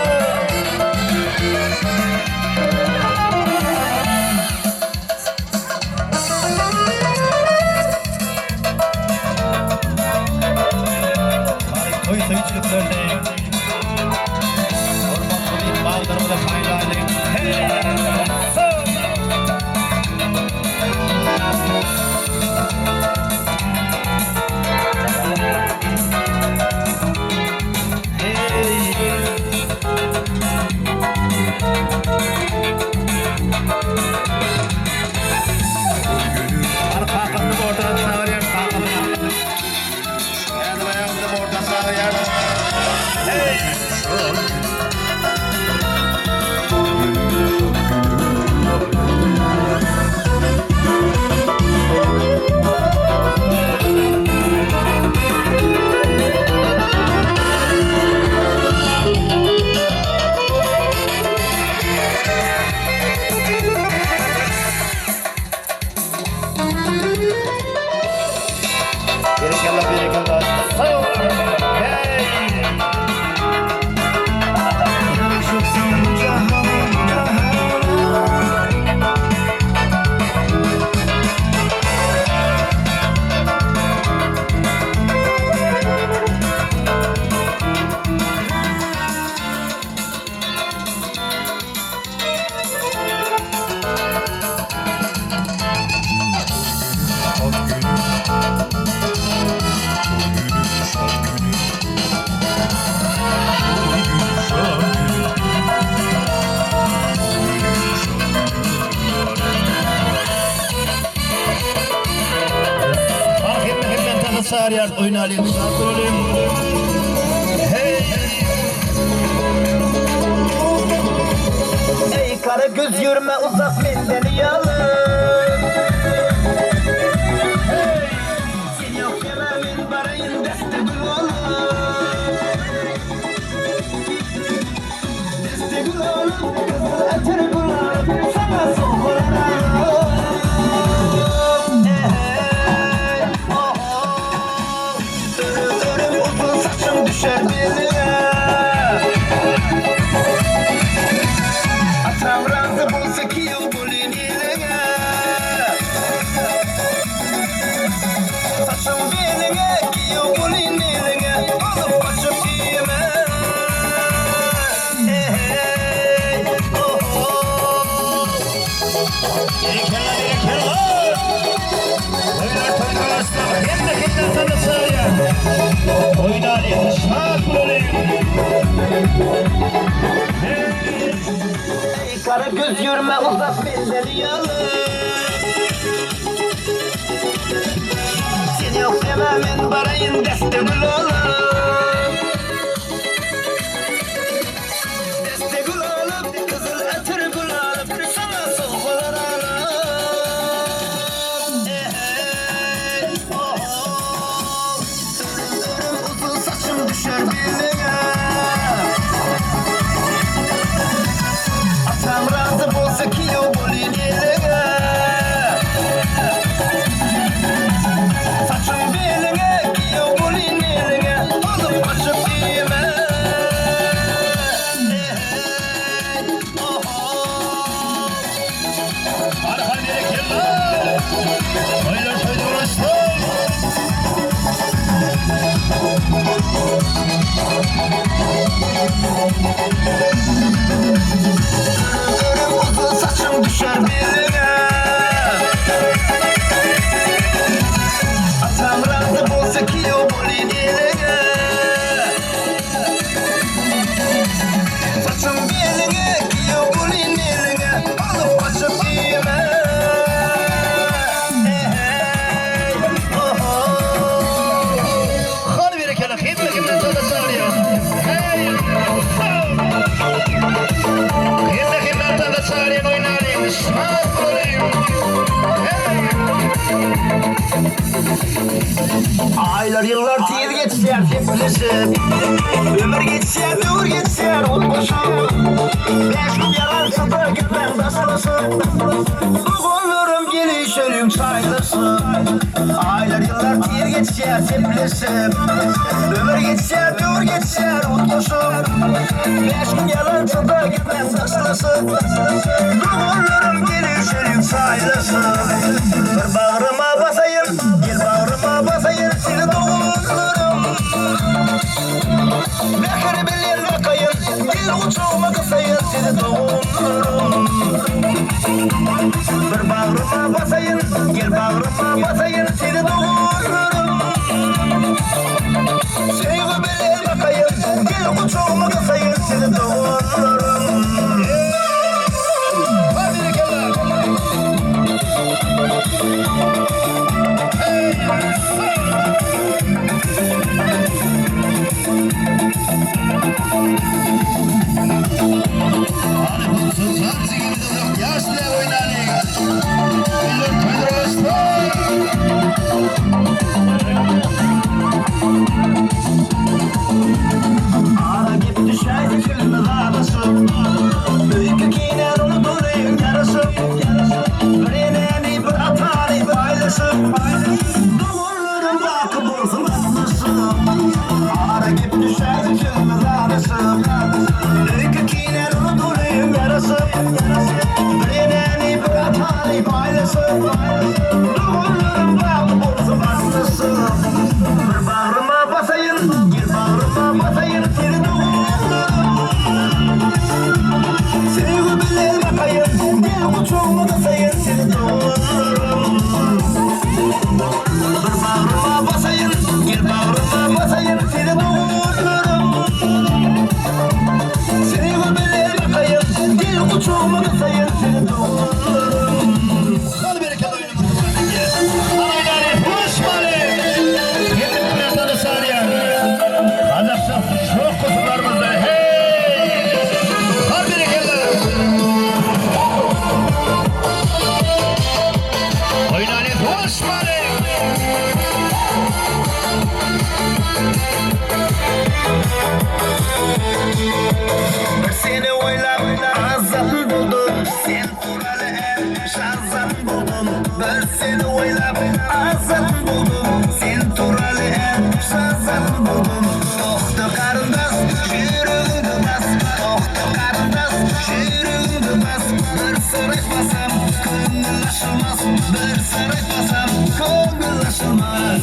sarıyar oynayalım. Hey! Ey kara göz yürüme uzak benden yalın. Sen yok yememin barayın deste gül olur. Deste gül olur, kızıl eter gül olur. Sana soğular uzun saçım düşer beline. Atam razı bulsa ki yıl bulin iline. Saçım beline ki yıl bulin iline. Alıp kaçıp giyime. Ey kara göz yürüme uzak benden yalın. Sen yok dememin barayın deste gül olur. Deste gül olup kızıl etir gül olup sana soğular alır. Uzun saçım düşer beline. Atam razı bulsa ki yol bulin eline. Saçım beline ki yol bulin eline. Alıp kaçıp giyime. Arhan bereketler. Oylar toyda uğraştım. Uzun saçım düşer beline. Atam razı bulsa ki yol bulin eline. Saçım beline ki yol bulin eline. Alıp kaçıp giyime. Hadi bereketler. Hepimizden toyda sarıyar. Hey! Hepimizden toyda sarıyar oynayalım. Şans olayım. Hey! Aylar yıllar tez geçer hepleşip. Ömür geçer, dur geçer unutmuşum. 5 gün yalansa da gitmem basılsın. Bugünlerim geliş ölüm çaylısın. Aylar yıllar tez geçer hepleşip. Ömür geçer, dur geçer unutmuşum. 5 gün yalansa da gitmem basılsın. Bugünlerim geliş ölüm çaylısın. Bir bağrıma basayım, gel bağrıma basayım seni doğulurum. Mehri bilir bakayım, gel uçağıma kısayım seni doğulurum. Bir bağrıma basayım, gel bağrıma basayım seni doğulurum. Sevgi bilir bakayım, gel uçağıma kısayım seni doğulurum. Hadi gel. seni oylap azat buldum. Sen turalı hem sazat buldum. Tohta karındas yürüğünü bas. Tohta karındas yürüğünü bas. Bir sırak basam köngül aşılmaz. Bir sırak basam köngül aşılmaz.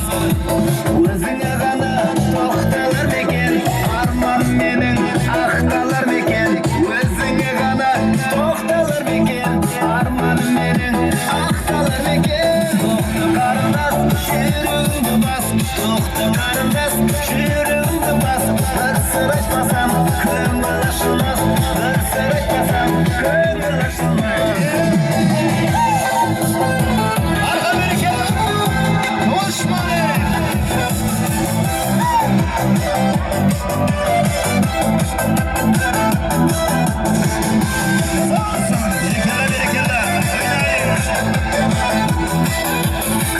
Özüne gana tohtalar meken. Arman menin aktalar meken. Özüne gana tohtalar meken. Arman menin aktalar meken. Tohta karındas yürüğünü bas. Tohta karındas yürüğünü bas. Bir sırak basam köngül aşılmaz. Bir sırak basam köngül aşılmaz. Arka bereket. Hoş mani.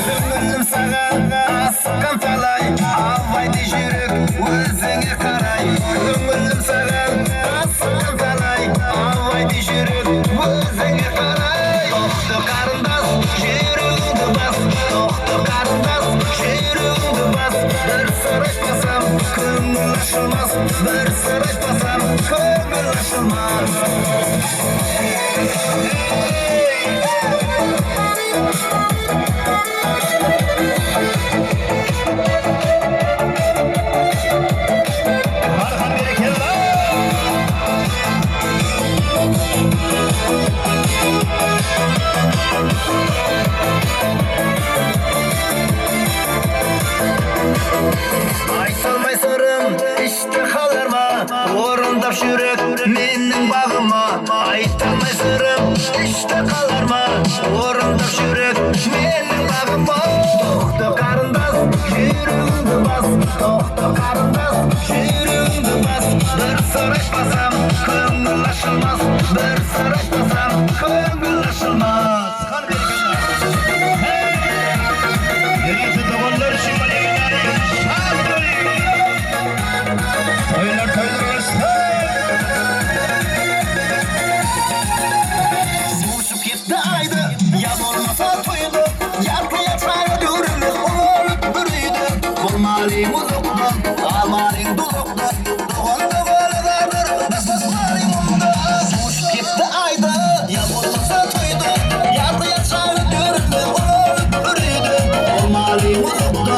Köngülüm sana askan talay. Avaydı yürek özüne karay. Köngülüm sana askan talay. Avaydı yürek özüne karay. Tohta karındas yürüğünü bas. Tohta karındas yürüğünü bas. Bir sırak basam köngül aşılmaz. Bir sırak basam köngül aşılmaz. Arka bereket. Ay salmay sarım işte kalarma. Orundap yürek menin bağıma. Ay salmay sarım işte kalarma. Orundap yürek menin bağıma. Tohta karındas yürüğünü bas. Tohta karındas yürüğünü bas. Bir sırak basam köngül aşılmaz. Bir sırak basam köngül aşılmaz. Kan bereket. Hey! Yedi duvarlar şimali günahı. Şad olayım. Toylar olsun. Uçup gitti aydı, yaz olmasa toydu. Yarkı yatrağı görünür, olup bürüydü. Kurmalıyım uzuktu, almalıyım duluktu. Doğan doğalılardır, nasızlarım umdu. Uçup gitti aydı, yaz olmasa toydu. Yarkı yatrağı görünür, olup bürüydü. Kurmalıyım uzuktu,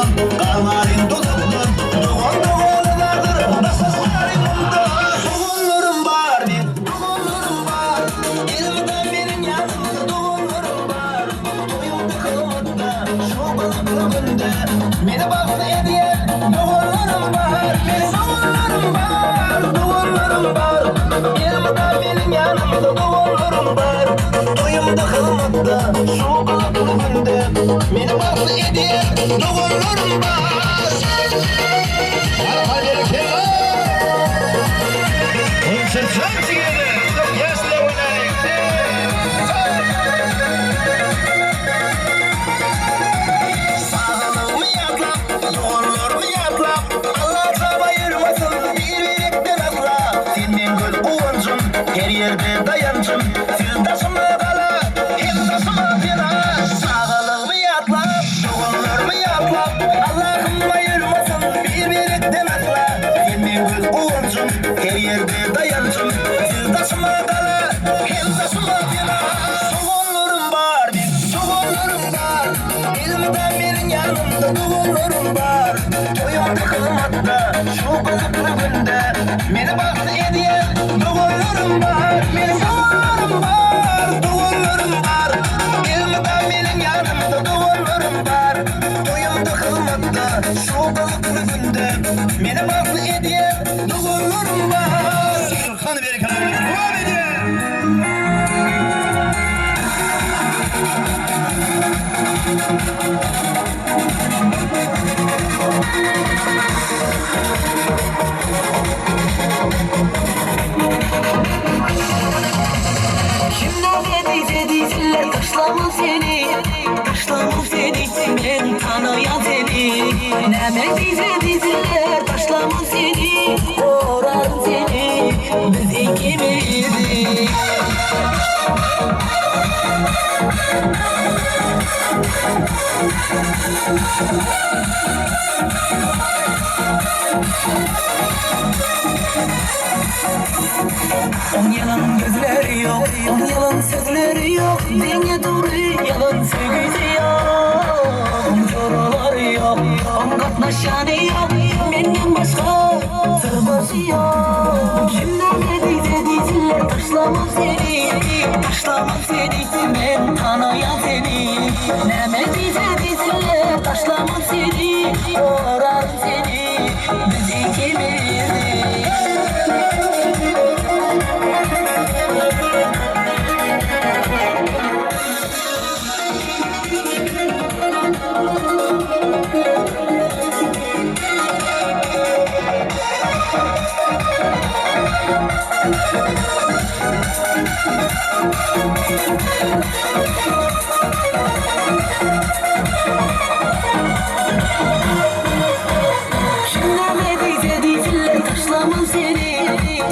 almalıyım duluktu. Doğan doğalılardır, nasızlarım umdu. Doğullarım var bir, doğullarım var. Elimden benim yanımda doğullarım var. Toyumda kılmadı, şu balıklı günde. Beni baktı hediye, doğullarım var. Benim doğullarım var, doğullarım var. Elimden benim yanımda doğullarım var. Toyumda kılmadı, şu balıklı günde. Beni baktı hediye, doğullarım var. Arka bereket. Konsertler çıkıyordu. Yaşlı oynayın. Sağlığımı yatlap, doğrularımı yatlap. Allah taba yürümesin, bir birlikten atla. Senin gül uvancım, her yerde dayancım. Siz taşıma kala, hem taşıma bina. Sağlığımı yatlap, doğrularımı yatlap. Allah'ıma yürümesin, bir birlikten atla. Senin gül uvancım, her yerde dayancım. Siz taşıma kala, hem taşıma bina. Doğrularım var, bir doğrularım var. Elimden benim yanımda doğrularım var. Toyumda kılmadı, şu balıklı günde. Beni baktı hediye, doğrularım var. Benim doğrularım var, doğrularım var. Elimden benim yanımda doğrularım var. Toyumda kılmadı, şu balıklı günde. Beni baktı hediye, doğrularım var. Kan bereket. Devam edin. Dediler taşlamam seni, taşlamam seni, ben tanıyan seni. Neme dediler taşlamam seni, orarım seni, biz ikimizdik. On yalan gözleri yok, on yalan sözleri yok. Denge doğru yalan sevgisi yok. On çoraları yok, on katnaşanı yok. Benden başka tırbaşı yok. Kimden dediyse desinler taşlamam seni. Taşlamam seni, ben tanıyan seni. Ne dediyse desinler taşlamam seni. Doğrarım seni, biz ikimiz.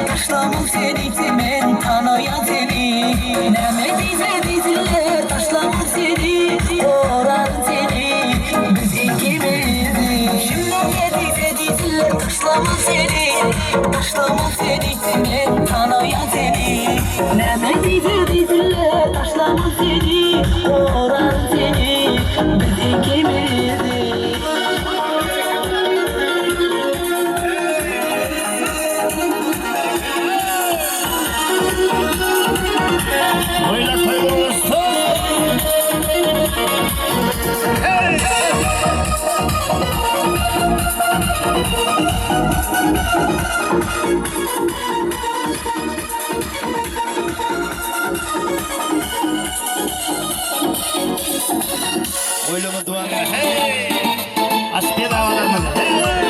Taşlamam seni, ben tanıyan seni. Ne diyse taşlamam seni. Doğrarım seni, biz ikimiz. Şimdi ne diyse taşlamam seni. Taşlamam seni, ben tanıyan seni. Ne diyse taşlamam seni. Doğrarım seni, biz ikimiz. Oyla toylar olsun. Hey! Oylama duanı. Hey! Aspiye davalarımız. Hey!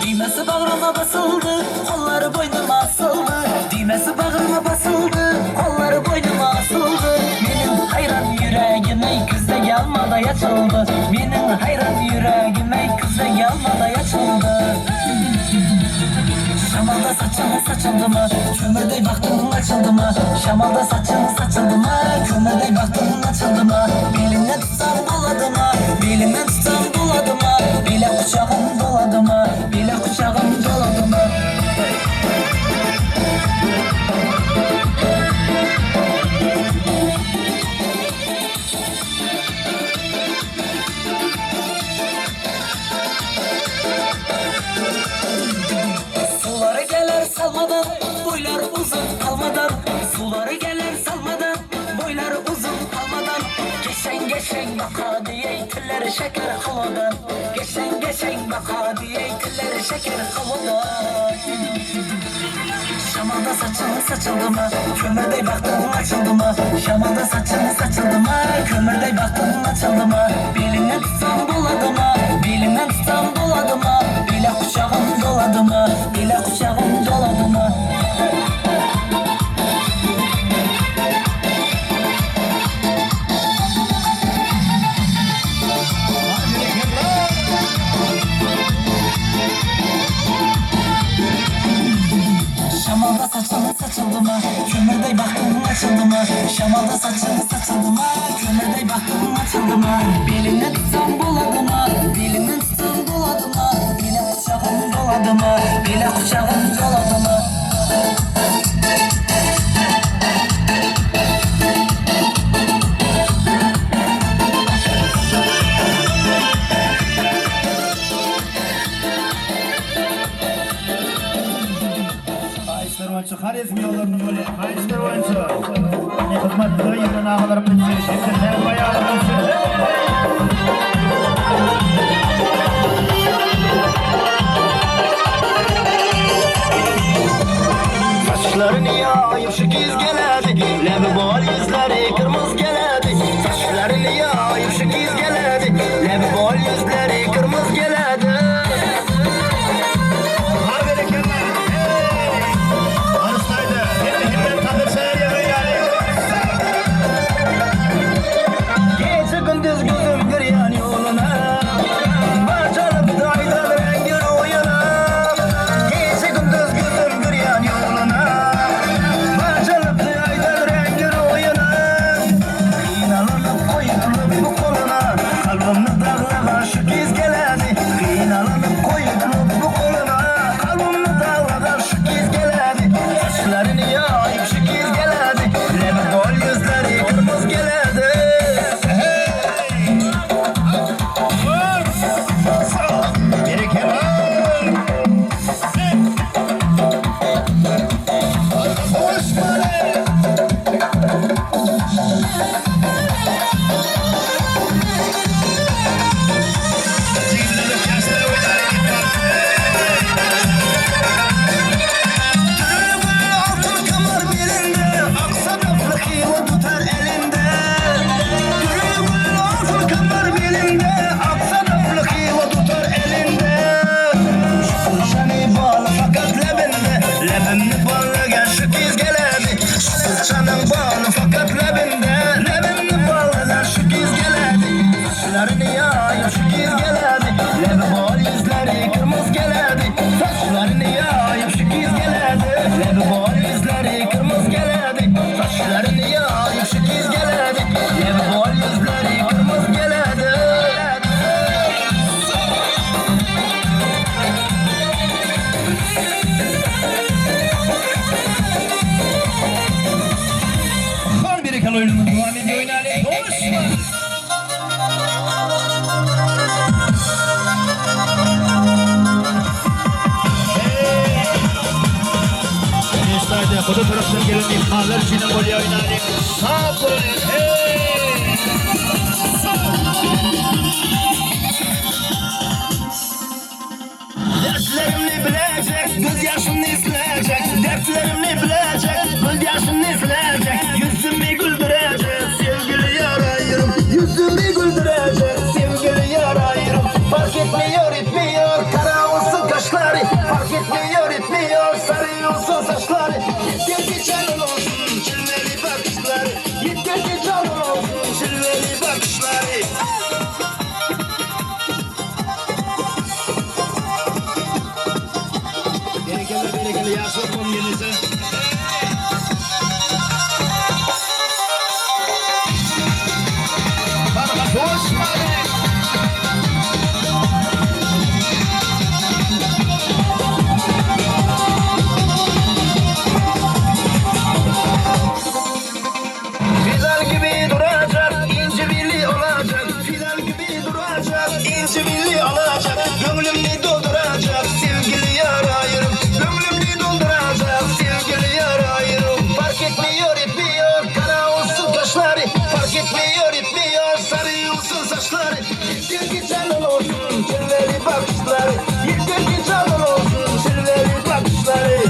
Düğmesi bağrıma basıldı, kolları boynuma asıldı. Düğmesi bağrıma basıldı, kolları boynuma asıldı. Benim hayran yüreğime küzde gelmada yaşıldı. Benim hayran yüreğime küzde gelmada yaşıldı. Şamalda saçın saçıldı mı? Kömürde baktın açıldı mı? Şamalda saçın saçıldı mı? Kömürde baktın açıldı mı? Belimden tutsam doladı mı? Belimden tutsam doladı mı? Bile kucağım doladı mı? Bile kucağım doladı mı? Suları gelir salmadan, boylar uzun kalmadan. Suları gelir salmadan, boylar uzun kalmadan. Geçen baka diye tilleri şeker havadan. Geçen baka diye tilleri şeker havadan. Şamalda saçın saçıldı mı? Kömürde baktın açıldı mı? Şamalda saçın saçıldı mı? Kömürde baktın açıldı mı? Belimden tutsam doladı mı? Belimden tutsam doladı mı? Bile kucağım doladı mı? Bile kucağım doladı mı? Şamalda saçın saçıldı mı? Kömürde baktın açıldı mı? Şamalda saçın saçıldı mı? Kömürde baktın açıldı mı? Belimden tutsam doladı mı? Belimden tutsam doladı mı? Bile kucağım doladı mı? Bile kucağım doladı mı? Karizm yollarını böyle kayıştır oyuncu. Ne hizmetleri yerine ağlarımın içeri. Şimdi her bayağımın içeri. Saçlarını yağayıp şu giz geledi. Lebi bol yüzleri kırmızı geledi. Saçlarını yağayıp şu giz geledi. Lebi bol yüzleri kırmızı geledi. Har berekeler. Arıstaydı. Hem tadır sayar ya böyle yani. oyunumuz devam ediyor oynayalım. Konuşma. Haydi, kutu taraftan gelen imkanlar için gol oynayalım. Sağ olun. Derslerimni bilecek, göz yaşımni izleyecek. Derslerimni bilecek, göz yaşımni izleyecek. Yüzümü güldürecek, sevgili yarayırım. Yüzümü güldürecek, sevgili yarayırım. Fark etmiyor, etmiyor, kara olsun kaşları. Fark etmiyor, etmiyor, sarı olsun saçları. Yeter ki canın olsun, çilveli bakışları. Yeter ki canın olsun, çilveli bakışları. Berekeli yaşlı kombinize. Fidel gibi duracak, ince birliği olacak. Fidel gibi duracak, ince birliği olacak. Gönlümü dolduracak, sevgili yarayırım. Gönlümü dolduracak, sevgili yarayırım. Fark etmiyor, etmiyor, kara olsun kaşları. Fark etmiyor, etmiyor, sarı olsun saçları. Yeter ki canın olsun, çilveli bakışları. Yeter ki canın olsun, çilveli bakışları.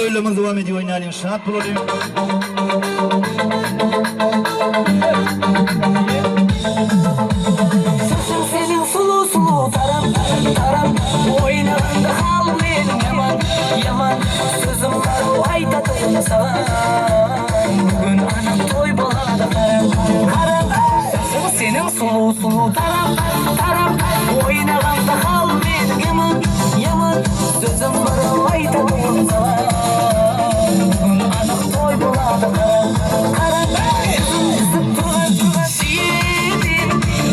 Oyunumuz devam ediyor oynayalım. Şanat bulalım. Saçım senin sulu sulu taram taram. Oynarında halim benim yaman yaman. Sözüm var aytadım sana. Bugün anam toy boladı karam karam. Saçım senin sulu sulu taram taram. Oynarında halim benim yaman yaman. Sözüm var aytadım sana. Bugün anam toy boladı karam karam. Yüzüm kızıp duran şiirim.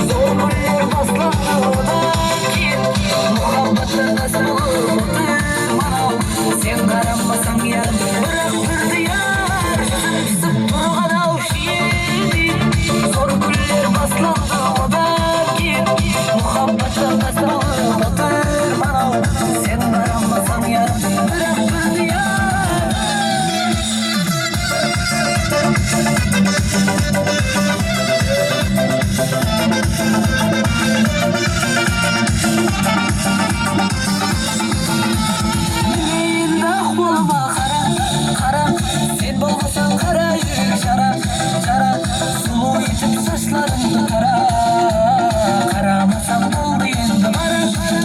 Zorluyor baslanmadan muhabbetle nasıl bana sen karanmasan ya bırak bir diyar yüzüm durgan avşiyedim zor güller baslanmadan muhabbetle nasıl bana sen karanmasan ya bırak bir diyar. Sen bolmasan kara yürek şara şara sulu itip saçlarını kara karamasan oldu endi mara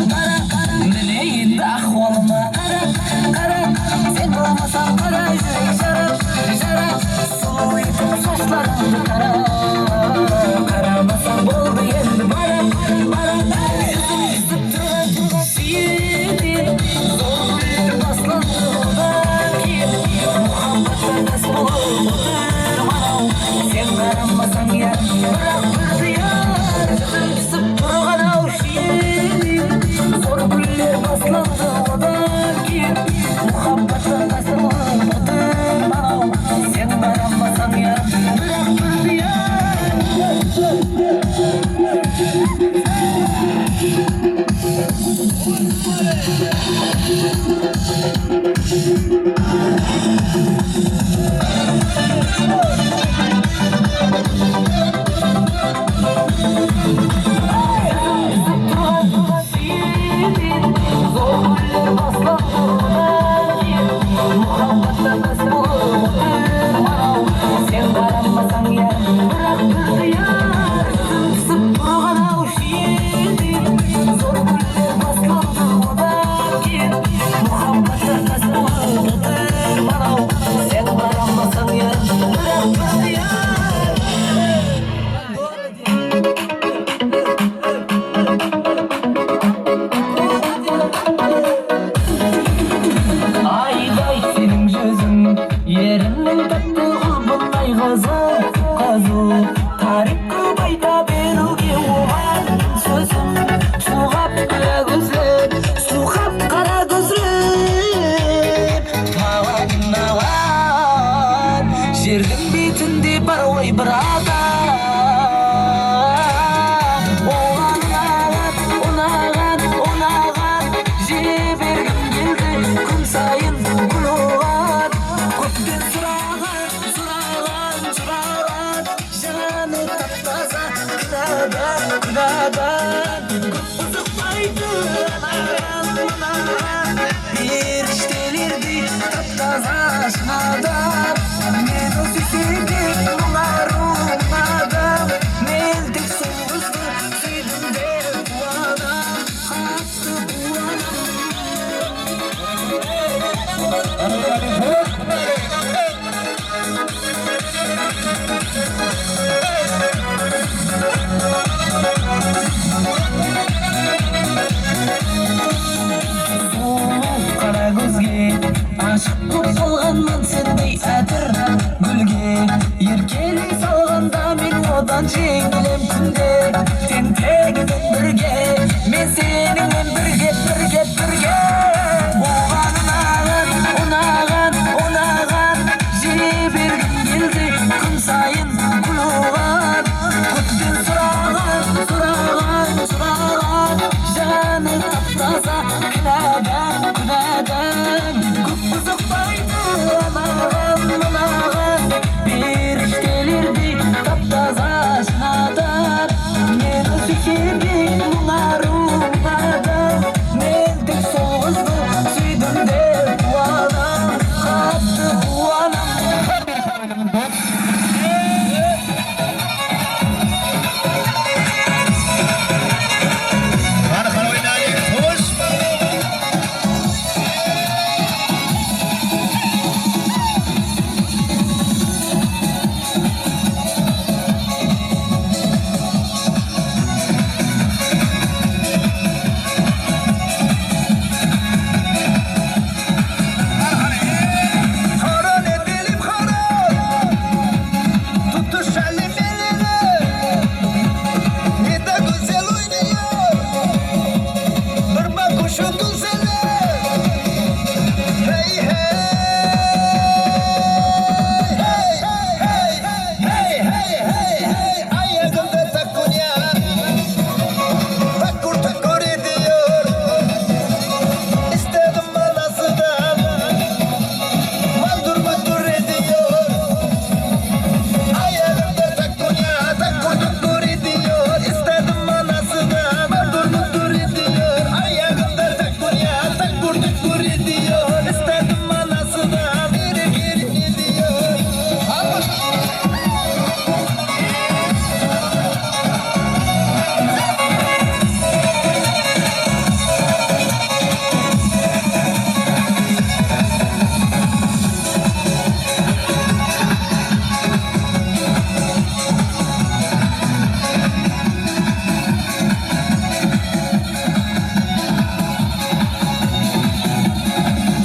mara mene endi ahvalıma kara kara sen bolmasan kara yürek şara şara sulu itip saçlarını kara karamasan oldu endi mara mara yüzüm kızıp duran şiirim zor bir baslanmadan ki muhabbetle nasıl bana sen karanmasan ya bırak bir diyar yüzüm kızıp durgan avşiyedim zor güller baslanmadan ki muhabbetle nasıl bana sen karanmasan ya bırak bir diyar. Sen karanmasan ya bırak bir diyar yüzüm kızıp durgan avşiyedim Men seninle birge Unağan Jibirgim geldi Kun sayın kuluğan Kuddin surağan Canı taptaza Künadan Kupuzuk baydı Anağan Bir iş gelirdi Taptaza şınadan Meni fikirdim Bunlardan Men tek soğuzdu Süydüm de bu adam Kaptı bu anam Arkan oynayın, hoş Horon edelim horon Tutuşalım elini Ne de güzel oynuyor Durma kuşun güzeli Hey hey Hey Ayağımda takunya Takur ediyor İstedim anasından Maldur ediyor Ayağımda takunya Takur ediyor İstedim anasından Maldur ediyor Ayağımda takunya Takur ediyor İstedim anasından Geri ediyor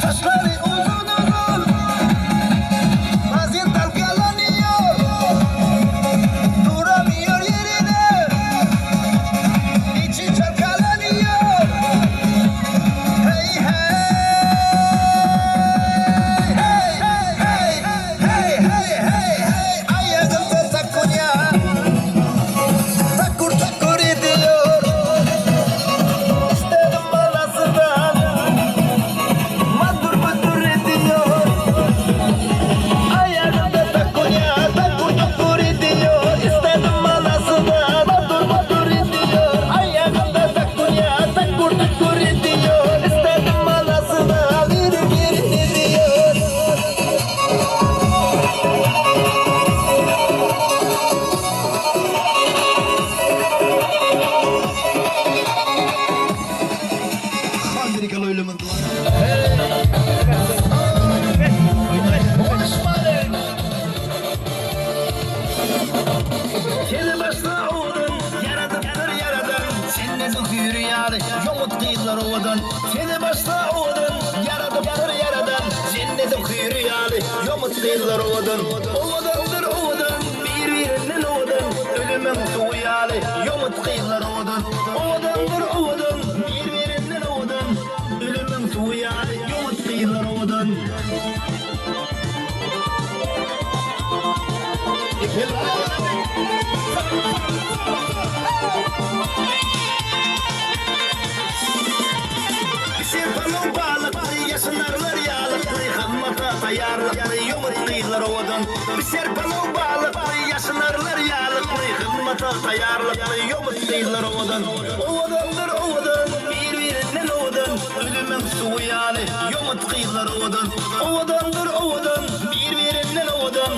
Saçları uzun Bazen dalgalanıyor Duramıyor yerine İçi çalkalanıyor Hey Ayağımda takunya Takur ediyor İstedim anasından Maldur ediyor Ayağımda takunya Takur ediyor İstedim anasından Maldur ediyor Ayağımda takunya Takur ediyor İstedim anasından Geri ediyor Amerikalı ölümün Seni başta oğlun, yaradıptır yaradan. Sen ne zıhır yani, yomut kıyılar oğlun. Seni başta oğlun, yaradıptır yaradan. Sen ne zıhır yani, yomut kıyılar oğlun. Oğlundur oğlun, birbirinden oğlun. Ölümün suğu yani, yomut kıyılar oğlun. Oğlundur oğlun, birbirinden oğlun. Ölümün suğu yani, yomut kıyılar oğlun. Serpanın bağlıkları yaşanarlar yağlıkları Hılmata tayarlıkları yumurtlayırlar oğudun Serpanın bağlıkları yaşanarlar yağlıkları Hılmata tayarlıkları yumurtlayırlar oğudun Oğudundur oğudun birbirinden oğudun Ölümün suğu yani yumurtlayırlar oğudun Oğudundur oğudun birbirinden oğudun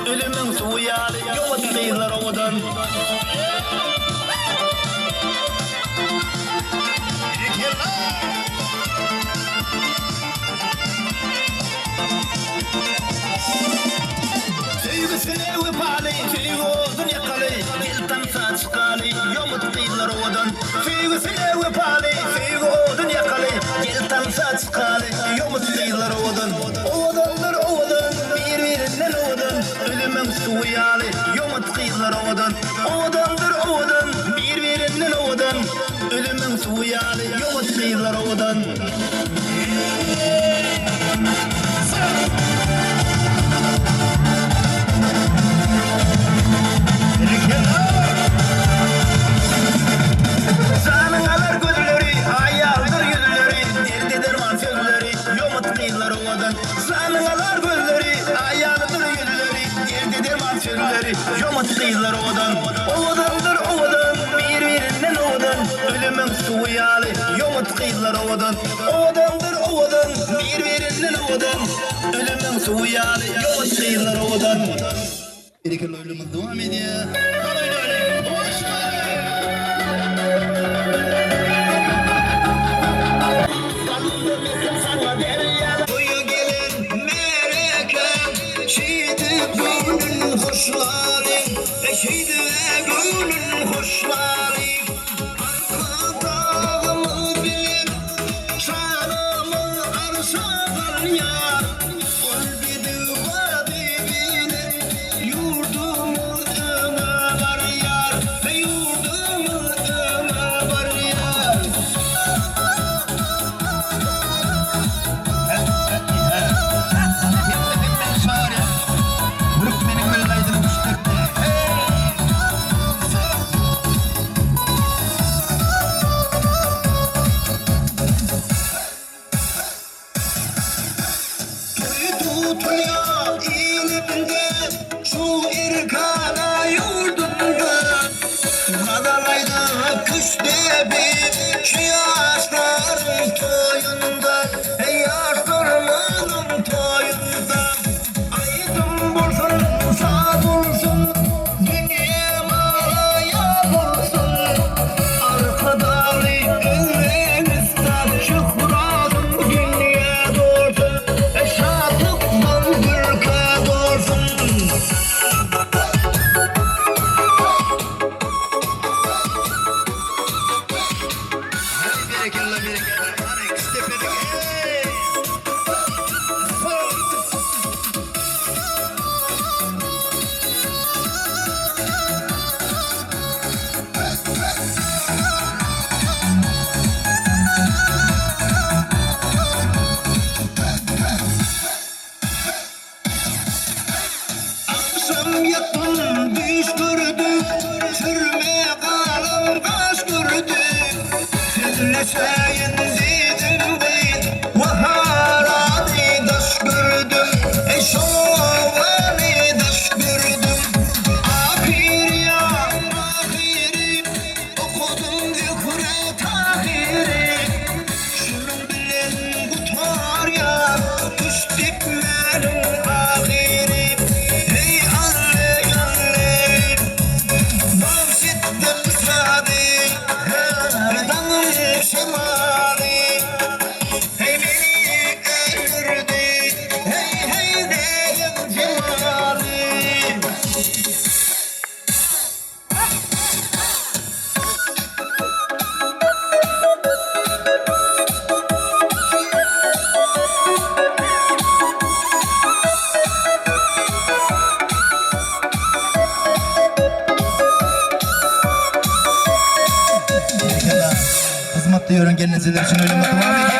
Ölümün suğu yani yumurtlayırlar oğudun Sevgisine vefali, sevgi oldun yakalı Yeltan saç kali, yomut kıyılar oğudun Sevgisine vefali, sevgi oldun yakalı Yeltan saç kali, yomut kıyılar oğudun Oğudundur oğudun, birbirinden oğudun Ölümün suğu yali, yomut kıyılar oğudun Oğudundur oğudun, birbirinden oğudun Ölümün suyalı yumutlaylar odan. Sanın alar gözleri, ayaldır yüzleri, derdi derman sözleri, yumutlaylar odan. Sanın alar gözleri, ayaldır yüzleri, derdi derman sözleri, yumutlaylar odan. Ovadandır ovadan, birbirinden ovadan, ölümün suyalı yumutlaylar odan. Ovadandır ovadan, birbirinden ovadan, ölümün suyalı yumutlaylar odan. Bir iki ölümün devam ediyor. Toyu gelin mereke, şeydi gönlün hoşları, şeydi gönlün hoşları. Arka dağımı bilir, şanımı arşadan yar. Olbidi vadi bilir, yurdumu ömür var yar, yurdumu ömür var yar. Tutuyor elimde şu irkana yurdumda. Kadalaydı kış debi şu yaşların toyunda. Yaşlarımın toyunda. Aydın bulsun sağ bulsun, dünya malaya bulsun. Arkadalı önümüzde şıhratın dünya doğursun. Şatıktan gülke doğursun. Akşam yattım düş gördük, sürme kalım kaş gördük. Süzleşeyin dedim değil, vaharani daş gördüm. Şovani daş gördüm. Ahir ya ahiri, okudum zikre tahiri. Şunun bilen kutar ya, kuş dipmenin ahiri. Hey alle alle, bahsettim sadi, her damı şemali. Hey beni öldürdü, hey hey dedim cemali. Hizmet diyorum kendisiler için ölüme devam ediyor.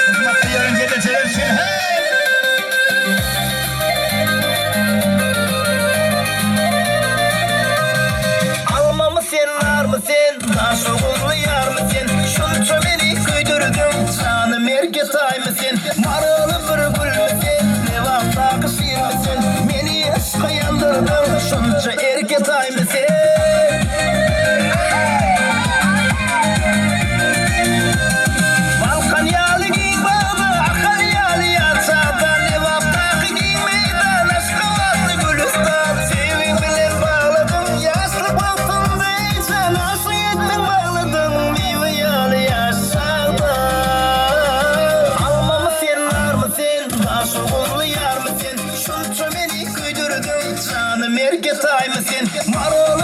Hizmet diyorum kendisiler için hey! Alma mısın, nar mısın, taş oğullu yar mısın? Şunca beni köydürdün, canım erkek ay mısın? Marılı bir gül müsün, ne vakta kışır mısın? Beni aşka yandırdın, şunca erkek ay mısın? Balkan yalı giy bağda, akal yalı yatsada, ne vakta giy meydan, aşka vatlı gülistan. Sevin bilen bağladın, yaşlı baltın değilsen, asiyetten bağladın, meyve yalı yaşada. Alma mısın, nar mısın, taş oğullu yar mısın? Şunca beni köydürdün, canım erkek ay mısın? Marılı